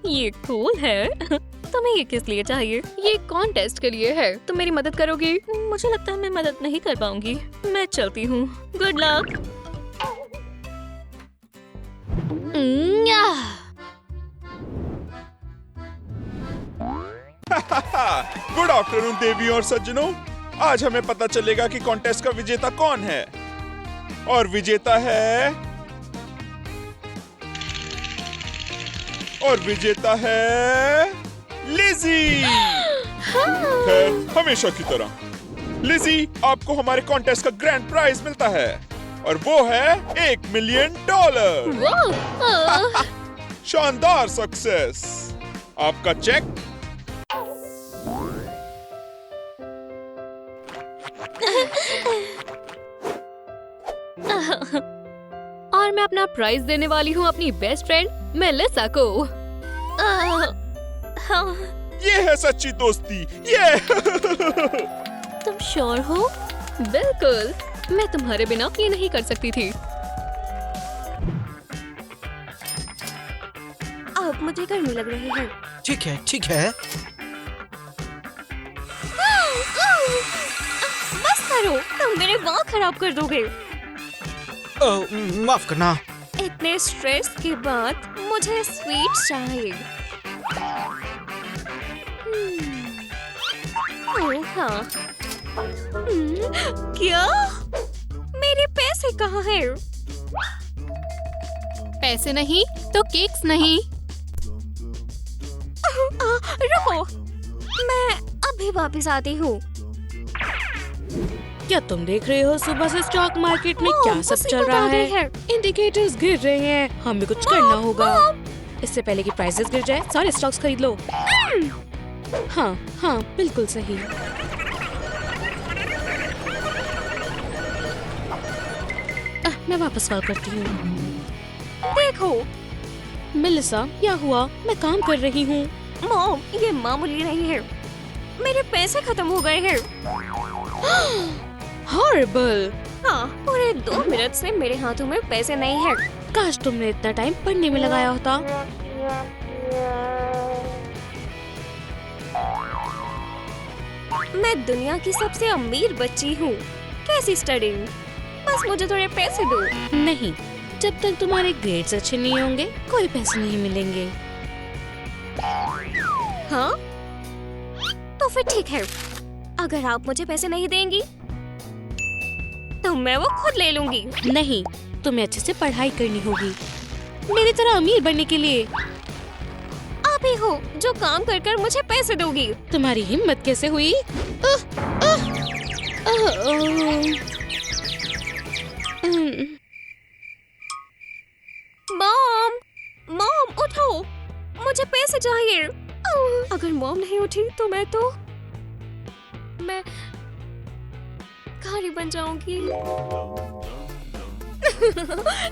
ये कूल है। तुम्हें ये किस लिए चाहिए? ये कॉन्टेस्ट के लिए है। तुम मेरी मदद करोगी? मुझे लगता है मैं मदद नहीं कर पाऊंगी। मैं चलती हूँ। Good luck. गुड आफ्टरनून देवी और सज्जनों। आज हमें पता चलेगा कि कॉन्टेस्ट का विजेता कौन है। और विजेता है लिज़ी। खैर, हमेशा की तरह लिज़ी, आपको हमारे कॉन्टेस्ट का ग्रैंड प्राइज मिलता है और वो है $1 मिलियन। शानदार सक्सेस। आपका चेक। और मैं अपना प्राइज देने वाली हूँ अपनी बेस्ट फ्रेंड मेलिसा को। हाँ, ये है सच्ची दोस्ती। ये तुम श्योर हो? बिल्कुल, मैं तुम्हारे बिना ये नहीं कर सकती थी। अब मुझे गर्मी लग रही है। ठीक है, ठीक है। बस करो, तुम मेरे बाल खराब कर दोगे। माफ करना। इतने स्ट्रेस के बाद मुझे स्वीट चाहिए। ओह हाँ। क्या? मैं पैसे कहाँ हैं? पैसे नहीं तो केक्स नहीं। रुको, मैं अभी वापस आती हूँ। क्या तुम देख रहे हो सुबह से स्टॉक मार्केट में क्या सब चल मुसीबत रहा आ गई है? इंडिकेटर्स गिर रहे हैं, हमें कुछ करना होगा। इससे पहले कि प्राइसेस गिर जाए सारे स्टॉक्स खरीद लो। हाँ हाँ बिल्कुल सही। मैं वापस कॉल करती हूँ। देखो मेलिसा क्या हुआ? मैं काम कर रही हूँ। मॉम, ये मामूली नहीं है, मेरे पैसे खत्म हो गए हैं। हॉरिबल। हाँ, पूरे 2 मिनट से मेरे हाथों में पैसे नहीं है। काश तुमने इतना टाइम पढ़ने में लगाया होता। मैं दुनिया की सबसे अमीर बच्ची हूँ। कैसी स्टडिंग? बस मुझे थोड़े पैसे दो। नहीं, जब तक तुम्हारे ग्रेड्स अच्छे नहीं होंगे कोई पैसे नहीं मिलेंगे। हाँ? तो फिर ठीक है, अगर आप मुझे पैसे नहीं देंगी तो मैं वो खुद ले लूंगी। नहीं, तुम्हें अच्छे से पढ़ाई करनी होगी मेरी तरह अमीर बनने के लिए। आप ही हो जो काम कर कर मुझे पैसे दोगी। तुम्हारी हिम्मत कैसे हुई? मॉम, मॉम उठो, मुझे पैसे चाहिए। अगर मॉम नहीं उठी तो मैं खाली बन जाऊंगी।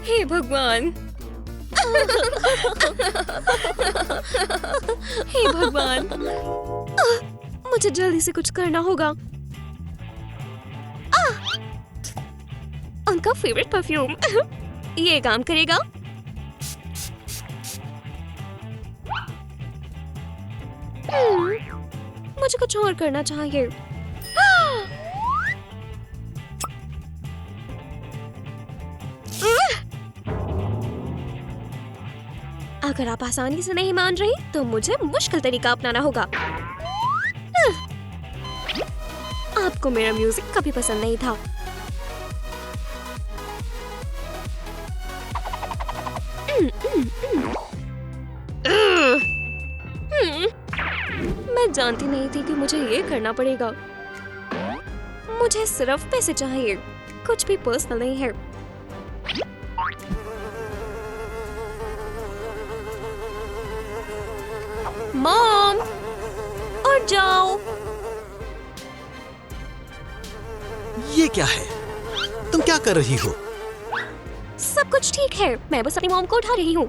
हे भगवान, हे भगवान, मुझे जल्दी से कुछ करना होगा। उनका फेवरेट परफ्यूम, ये काम करेगा। मुझे कुछ और करना चाहिए। अगर आप आसानी से नहीं मान रही तो मुझे मुश्किल तरीका अपनाना होगा। आपको मेरा म्यूजिक कभी पसंद नहीं था। मैं जानती नहीं थी कि मुझे ये करना पड़ेगा। मुझे सिर्फ पैसे चाहिए, कुछ भी पर्सनल नहीं है। मॉम, उठ जाओ। ये क्या है? तुम क्या कर रही हो? सब कुछ ठीक है, मैं बस अपनी मॉम को उठा रही हूँ।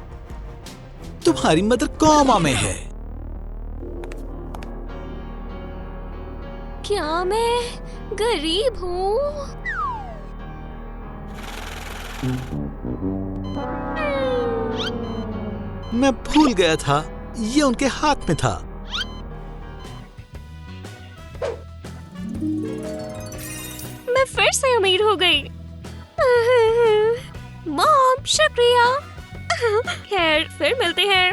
तुम्हारी मदर कोमा में है। क्या मैं गरीब हूँ? मैं भूल गया था, ये उनके हाथ में था। मैं फिर से अमीर हो गई। मॉम, शुक्रिया। खैर, फिर मिलते हैं।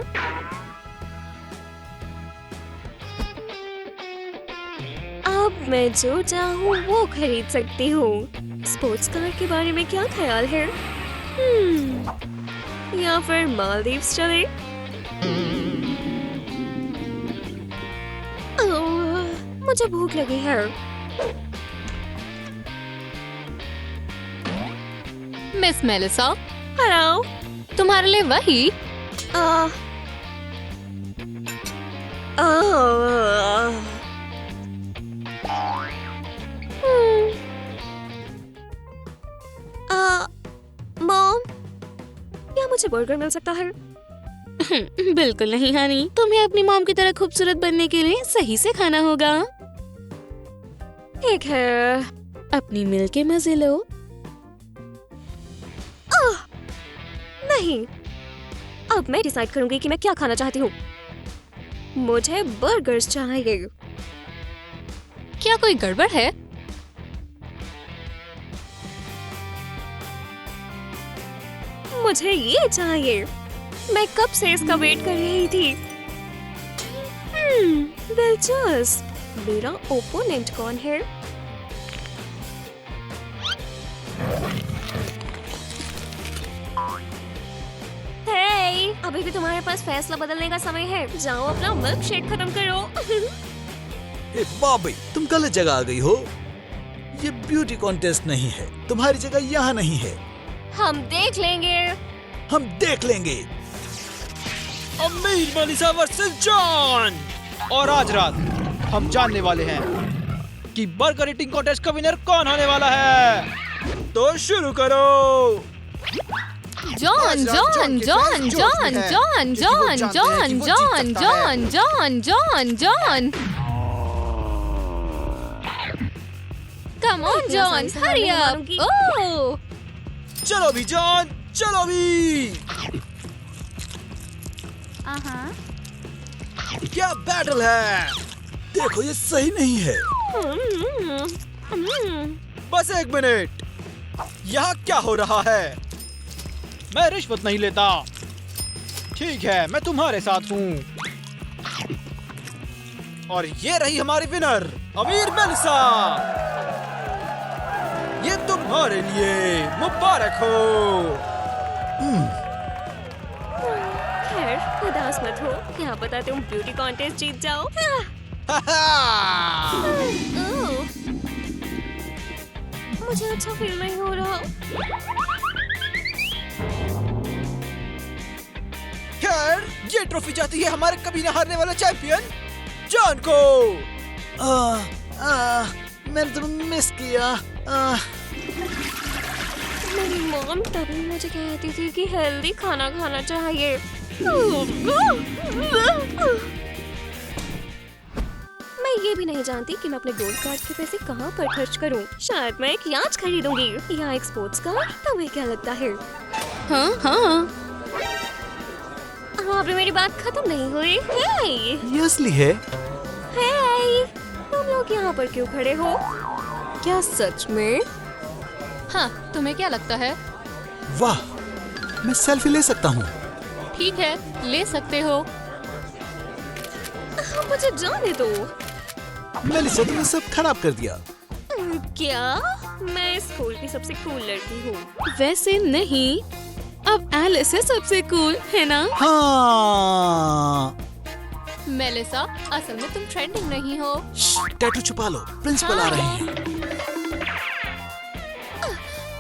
अब मैं जो चाहूँ वो खरीद सकती हूँ। स्पोर्ट्स कार के बारे में क्या ख्याल है? या फिर मालदीव्स चले? मुझे भूख लगी है। Miss Melissa, hello. तुम्हारे लिए वही। मॉम, क्या मुझे बर्गर मिल सकता है? बिल्कुल नहीं हनी, तुम्हें अपनी मॉम की तरह खूबसूरत बनने के लिए सही से खाना होगा। ठीक है। अपनी मिल के मजे लो। नहीं, अब मैं डिसाइड करूंगी कि मैं क्या खाना चाहती हूँ। मुझे बर्गर्स चाहिए। क्या कोई गड़बड़ है? मुझे ये चाहिए। मैं कब से इसका वेट कर रही थी। दिलचस्प। मेरा ओपोनेंट कौन है? हे, अभी भी तुम्हारे पास फैसला बदलने का समय है। जाओ अपना मिल्क शेक खत्म करो। ए बॉबी, तुम गलत जगह आ गई हो। ये ब्यूटी कॉन्टेस्ट नहीं है, तुम्हारी जगह यहाँ नहीं है। हम देख लेंगे। हम देख लेंगे। अमीर मेलिसा वर्सेस जॉन। और आज रात हम जानने वाले हैं कि बर्गर ईटिंग कॉन्टेस्ट का विनर कौन होने वाला है। तो शुरू करो। John John John John John John John John John John John John come on John, hurry up. Oh चलो भी जॉन, चलो भी। क्या बैटल है? देखो ये सही नहीं है। बस एक मिनट, यहाँ क्या हो रहा है? मैं रिश्वत नहीं लेता। ठीक है, मैं तुम्हारे साथ हूँ। और ये रही हमारी विनर, अमीर मेलिसा। ये तुम्हारे लिए मुबारक हो। खैर उदास मत हो, क्या पता तुम ब्यूटी कॉन्टेस्ट जीत जाओ। ओह, मुझे अच्छा फील नहीं हो रहा। खैर, ये ट्रॉफी जाती है हमारे कभी न हारने वाले चैंपियन जॉन को। मैंने तुम्हें मिस किया। मेरी मॉम तभी मुझे कहती थी कि हेल्दी खाना खाना चाहिए। मैं ये भी नहीं जानती कि मैं अपने गोल्ड कार्ड के पैसे कहाँ पर खर्च करूँ। शायद मैं एक याच खरीदूंगी या एक स्पोर्ट्स कार। तुम्हें क्या लगता है? हाँ हाँ अभी मेरी बात खत्म नहीं हुई। हे, ये असली है। हे, तुम लोग यहाँ पर क्यों खड़े हो? क्या सच में? हाँ, तुम्हें क्या लगता है? वाह, मैं सेल्फी ले सकता हूँ। ठीक है, ले सकते हो। मुझे जाने दो। मेलिसा, तुमने सब खराब कर दिया। क्या? मैं स्कूल की सबसे कूल लड़की हूँ। वैसे नहीं, अब एलिस है सबसे कूल, है ना? हाँ। मेलिसा, असल में तुम ट्रेंडिंग नहीं हो। टैटू छुपा लो, प्रिंसिपल आ रहे हैं।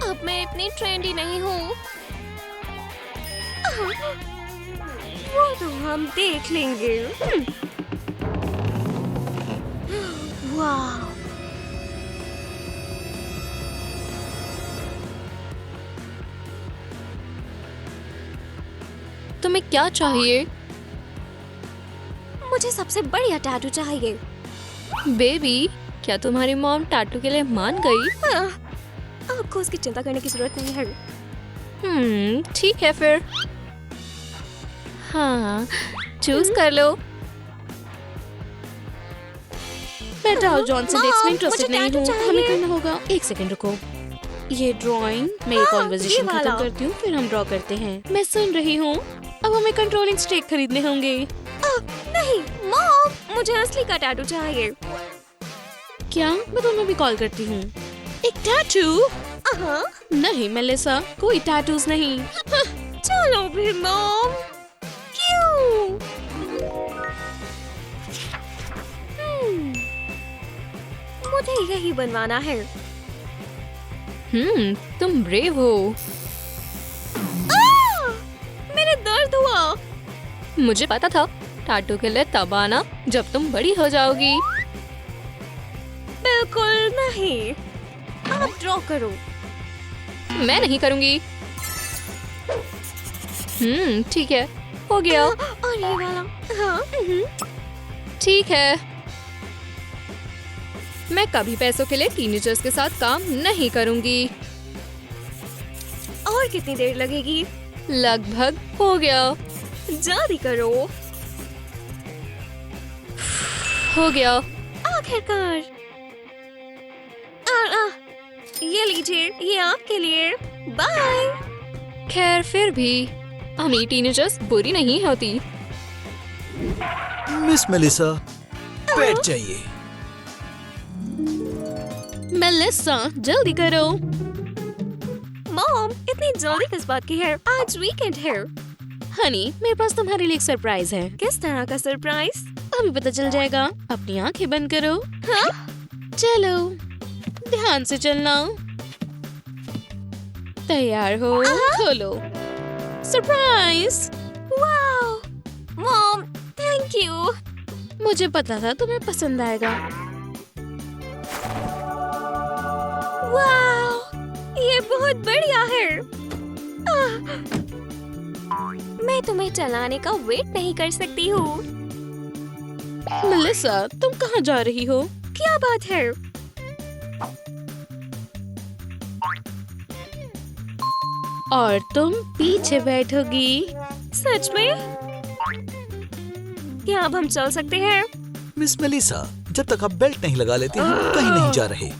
अब मैं इतनी ट्रेंडी नहीं हूँ। वो तो हम देख लेंगे। वाह, तुम्हें क्या चाहिए? मुझे सबसे बढ़िया टैटू चाहिए। बेबी, क्या तुम्हारी मॉम टैटू के लिए मान गई? आपको उसकी चिंता करने की जरूरत नहीं है। ठीक है फिर। हाँ, चूज कर लो। मैं डाउ जॉनसन डेट्स में इंटरेस्टेड मुझे नहीं tattoo हूँ। चाहिए। हमें करना होगा। एक सेकंड रुको। ये ड्राइंग, मैं ये कॉन्वर्सेशन ये खत्म वाला। करती हूँ, फिर हम ड्रॉ करते हैं। मैं सुन रही हूँ। अब हमें कंट्रोलिंग स्टेक खरीदने होंगे। नहीं मॉम, मुझे असली का टैटू चाहिए। क्या? मैं तुम्हें भी कॉल करती हूँ। एक टैटू? हाँ, नहीं मेलिसा, कोई टैटूज नहीं। चलो भी मॉम। क्यों? मुझे यही बनवाना है। तुम ब्रेव हो। मेरे दर्द हुआ। मुझे पता था टैटू के लिए तब आना जब तुम बड़ी हो जाओगी। बिल्कुल नहीं। आप ड्रॉ करो। मैं नहीं करूंगी। ठीक है, हो गया। और ये वाला। हाँ। ठीक है। मैं कभी पैसों के लिए टीनेजर्स के साथ काम नहीं करूंगी। और कितनी देर लगेगी? लगभग हो गया। जल्दी करो। हो गया। आखिरकार। ये लीजिए, ये आपके लिए। बाय। खैर फिर भी हमें टीनेजर्स बुरी नहीं होती। मिस मेलिसा, पेट चाहिए। मेलिसा, जल्दी करो। मॉम, इतनी जल्दी किस बात की है? आज वीकेंड है। हनी, मेरे पास तुम्हारे लिए एक सरप्राइज है। किस तरह का सरप्राइज? अभी पता चल जाएगा। अपनी आंखें बंद करो। हाँ? चलो, ध्यान से चलना। तैयार हो? खोलो। Surprise! Wow mom, thank you. मुझे पता था तुम्हें पसंद आएगा। वाओ, ये बहुत बढ़िया है। मैं तुम्हें चलाने का वेट नहीं कर सकती हूँ। मेलिसा, तुम कहाँ जा रही हो? क्या बात है? और तुम पीछे बैठोगी। सच में? क्या अब हम चल सकते हैं? मिस मेलिसा, जब तक आप बेल्ट नहीं लगा लेती हैं, कहीं नहीं जा रहे।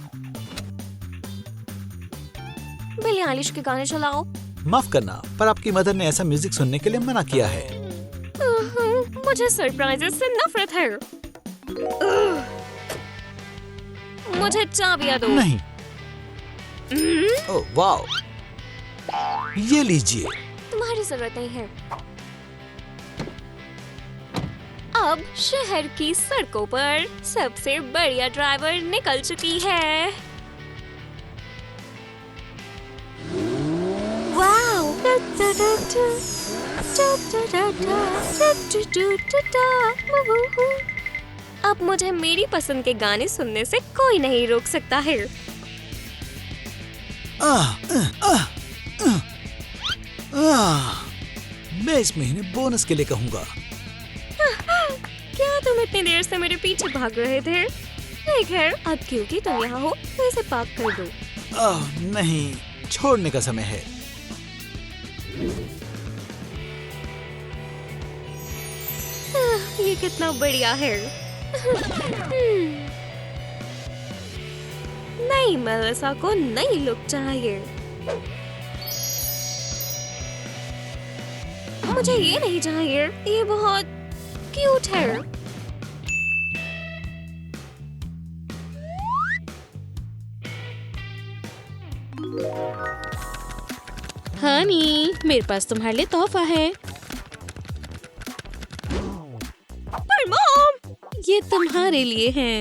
बिली आइलिश के गाने चलाओ। माफ करना, पर आपकी मदर ने ऐसा म्यूजिक सुनने के लिए मना किया है। मुझे सरप्राइजेस से नफरत है। मुझे चाबियां दो। नहीं। ओह वाओ, ये लीजिए। तुम्हारी जरूरत नहीं है। अब शहर की सड़कों पर सबसे बढ़िया ड्राइवर निकल चुकी है। वाओ! अब मुझे मेरी पसंद के गाने सुनने से कोई नहीं रोक सकता है। मैं इस महीने बोनस के लिए कहूँगा। क्या तुम इतनी देर से मेरे पीछे भाग रहे थे? ठीक है, अब क्योंकि तुम यहाँ हो तो इसे पार्क कर दो। नहीं, छोड़ने का समय है। ये कितना बढ़िया है। नई मेलिसा को नई लुक चाहिए। मुझे ये नहीं चाहिए, ये बहुत क्यूट है। हनी, मेरे पास तुम्हारे लिए तोहफा है। पर मॉम, ये तुम्हारे लिए है।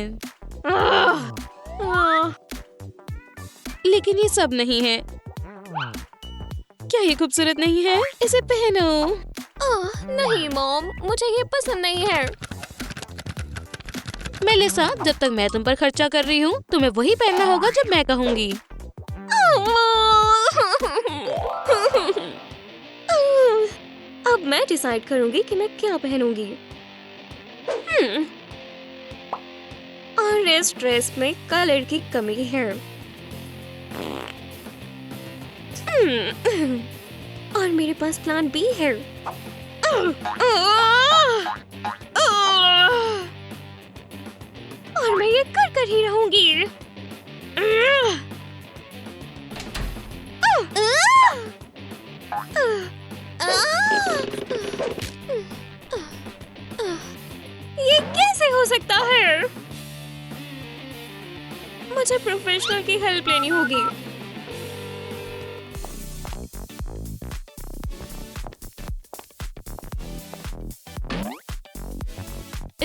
लेकिन ये सब नहीं है। क्या ये खूबसूरत नहीं है? इसे पहनो। नहीं मॉम, मुझे ये पसंद नहीं है। मेलिसा, जब तक मैं तुम पर खर्चा कर रही हूँ, तुम्हें वही पहनना होगा जब मैं कहूँगी। अब मैं डिसाइड करूंगी कि मैं क्या पहनूंगी। और इस ड्रेस में कलर की कमी है। और मेरे पास प्लान बी है। और मैं ये कर ही रहूंगी। ये कैसे हो सकता है? मुझे प्रोफेशनल की हेल्प लेनी होगी।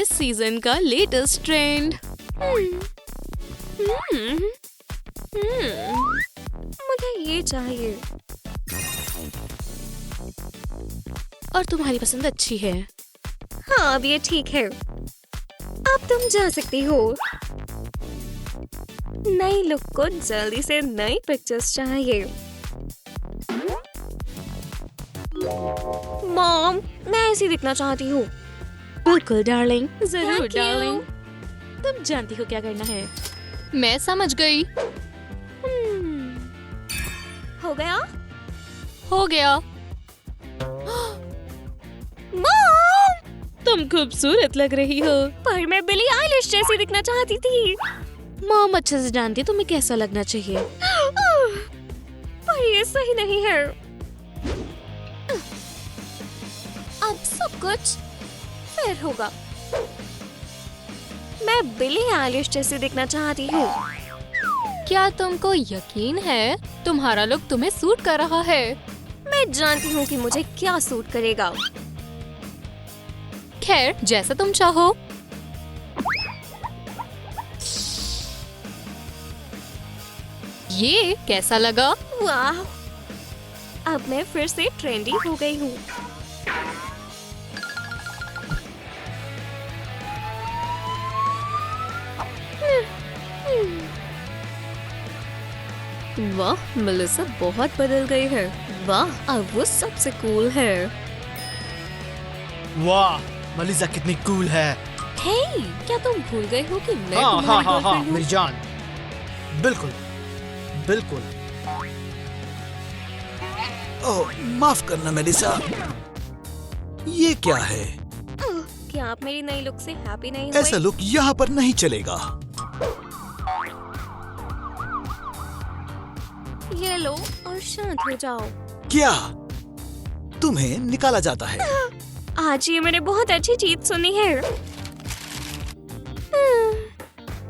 इस सीजन का लेटेस्ट ट्रेंड। मुझे ये चाहिए। और तुम्हारी पसंद अच्छी है। हाँ, अब ये ठीक है। अब तुम जा सकती हो। नई लुक को जल्दी से नई पिक्चर्स चाहिए। मॉम, मैं ऐसी दिखना चाहती हूँ। बिल्कुल डार्लिंग, जरूर Thank you. डार्लिंग। तुम जानती हो क्या करना है। मैं समझ गई। हो गया? हो गया। मॉम, तुम खूबसूरत लग रही हो। पर मैं बिली आइलिश जैसी दिखना चाहती थी। मॉम अच्छे से जानती है तुम्हें कैसा लगना चाहिए। पर ये सही नहीं है। अब सब कुछ फिर होगा। मैं बिली आइलिश जैसी दिखना चाहती हूँ। क्या तुमको यकीन है तुम्हारा लुक तुम्हें सूट कर रहा है? मैं मैं जानती हूँ कि मुझे क्या सूट करेगा। खैर, जैसा तुम चाहो। ये कैसा लगा? वाह, अब मैं फिर से ट्रेंडी हो गई हूँ। वाह, मेलिसा बहुत बदल गई है। वाह, अब वो सबसे कूल है। वाह, मेलिसा कितनी कूल है। हे, क्या तुम भूल गए हो कि मैं हाँ हाँ तुम्हारी हाँ हाँ, गर्लफ्रेंड हूँ? मेरी जान। बिल्कुल बिल्कुल। ओह, माफ करना मेलिसा। ये क्या है? क्या आप मेरी नई लुक से हैप्पी नहीं हुए? ऐसा लुक यहाँ पर नहीं चलेगा। ये लो और शांत हो जाओ। क्या तुम्हें निकाला जाता है? आज ये मैंने बहुत अच्छी चीज सुनी है।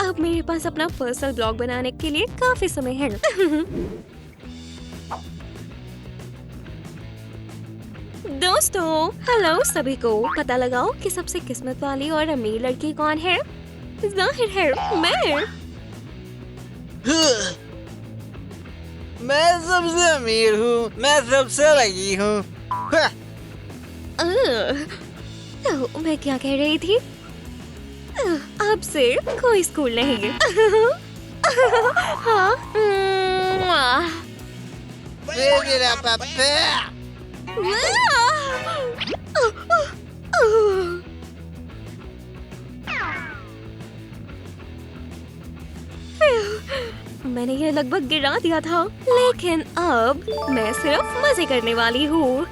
अब मेरे पास अपना पर्सनल ब्लॉग बनाने के लिए काफी समय है। दोस्तों, हेलो सभी को। पता लगाओ कि सबसे किस्मत वाली और अमीर लड़की कौन है। जाहिर है मैं। मैं सबसे अमीर हूँ, मैं सबसे लगी हूँ। तो मैं क्या कह रही थी? अब से कोई स्कूल नहीं। हाँ, मेरा पापा। मैंने ये लगभग गिरा दिया था, लेकिन अब मैं सिर्फ मजे करने वाली हूँ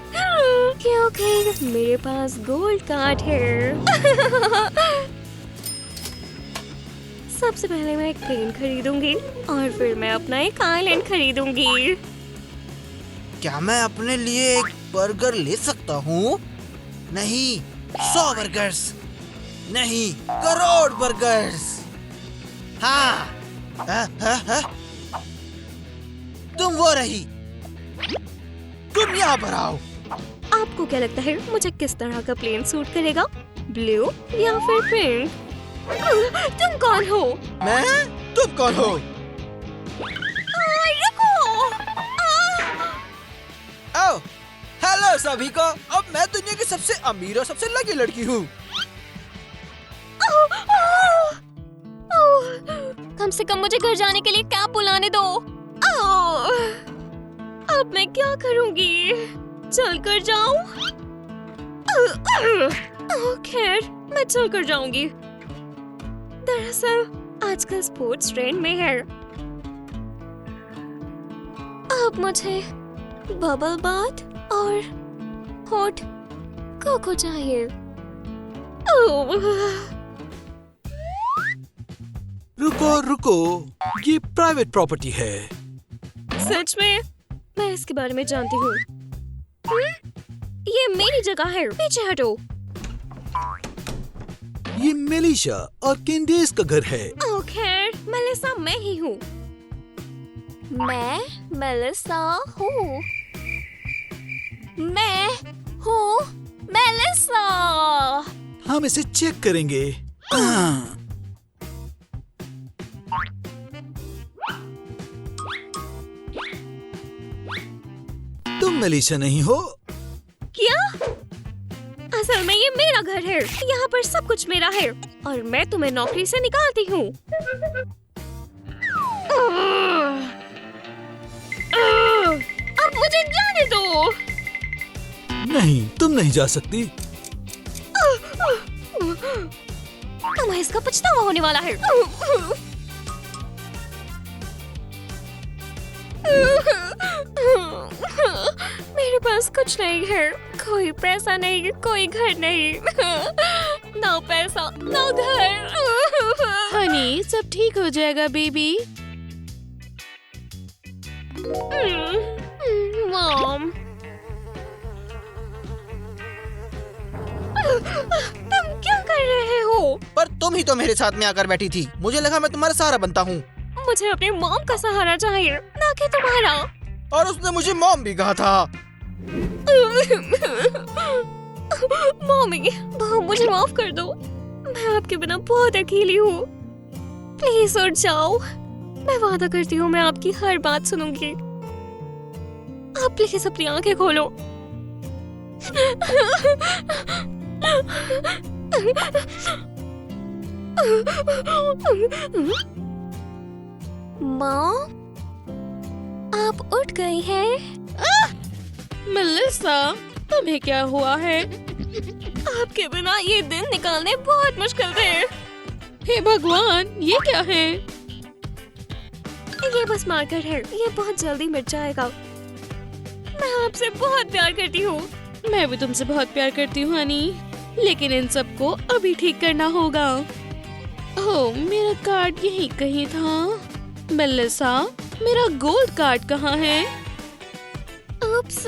क्योंकि मेरे पास गोल्ड कार्ड है। सबसे पहले मैं एक प्लेन खरीदूंगी और फिर मैं अपना एक आइलैंड खरीदूंगी। क्या मैं अपने लिए एक बर्गर ले सकता हूँ? नहीं, 100 बर्गर्स नहीं, करोड़ बर्गर्स। हाँ, हाँ? तुम वो रही, तुम यहाँ पर आओ। आपको क्या लगता है मुझे किस तरह का प्लेन सूट करेगा? ब्लू या फिर पिंक? तुम कौन हो? मैं? तुम कौन हो? आओ, हेलो सभी को। अब मैं दुनिया की सबसे अमीर और सबसे लकी लड़की हूँ। कम से कम मुझे घर जाने के लिए कैब बुलाने दो। अब मैं क्या करूंगी? चल कर जाऊं? खैर, मैं चल कर जाऊंगी। दरअसल आजकल स्पोर्ट्स ट्रेंड में है। अब मुझे बबल बाथ और हॉट कोको चाहिए। रुको रुको, ये प्राइवेट प्रॉपर्टी है। सच में? मैं इसके बारे में जानती हूँ। ये मेरी जगह है, पीछे हटो। ये मेलिसा और कैंडेस का घर है। खैर, मेलिसा मैं ही हूँ। मैं मेलिसा हूँ। मैं हूँ मेलिसा। हम इसे चेक करेंगे। तुम मेलिसा नहीं हो। क्या? असल में ये मेरा घर है। यहाँ पर सब कुछ मेरा है और मैं तुम्हें नौकरी से निकालती हूँ। अब मुझे जाने दो। नहीं, तुम नहीं जा सकती। तुम्हें इसका पछतावा होने वाला है। मेरे पास कुछ नहीं है, कोई पैसा नहीं, कोई घर नहीं। ना पैसा ना घर। हनी, सब ठीक हो जाएगा बेबी। मॉम, तुम क्या कर रहे हो? पर तुम ही तो मेरे साथ में आकर बैठी थी। मुझे लगा मैं तुम्हारा सहारा बनता हूँ। मुझे अपने मॉम का सहारा चाहिए, ना कि तुम्हारा। और उसने मुझे मॉम भी कहा था। मम्मी, मुझे माफ कर दो। मैं आपके बिना बहुत अकेली हूँ। प्लीज उठ जाओ। मैं वादा करती हूँ मैं आपकी हर बात सुनूंगी। आप प्लीज अपनी आंखें खोलो। माँ, आप उठ गई हैं? मेलिसा, तुम्हें क्या हुआ है? आपके बिना ये दिन निकालने बहुत मुश्किल थे। हे भगवान, ये क्या है? ये बस मार्कर है, ये बहुत जल्दी मिट जाएगा। मैं आपसे बहुत प्यार करती हूँ। मैं भी तुमसे बहुत प्यार करती हूँ हनी, लेकिन इन सबको अभी ठीक करना होगा। ओह, मेरा कार्ड यहीं कहीं था। मेलिसा, मेरा गोल्ड कार्ड कहाँ है? उप्स,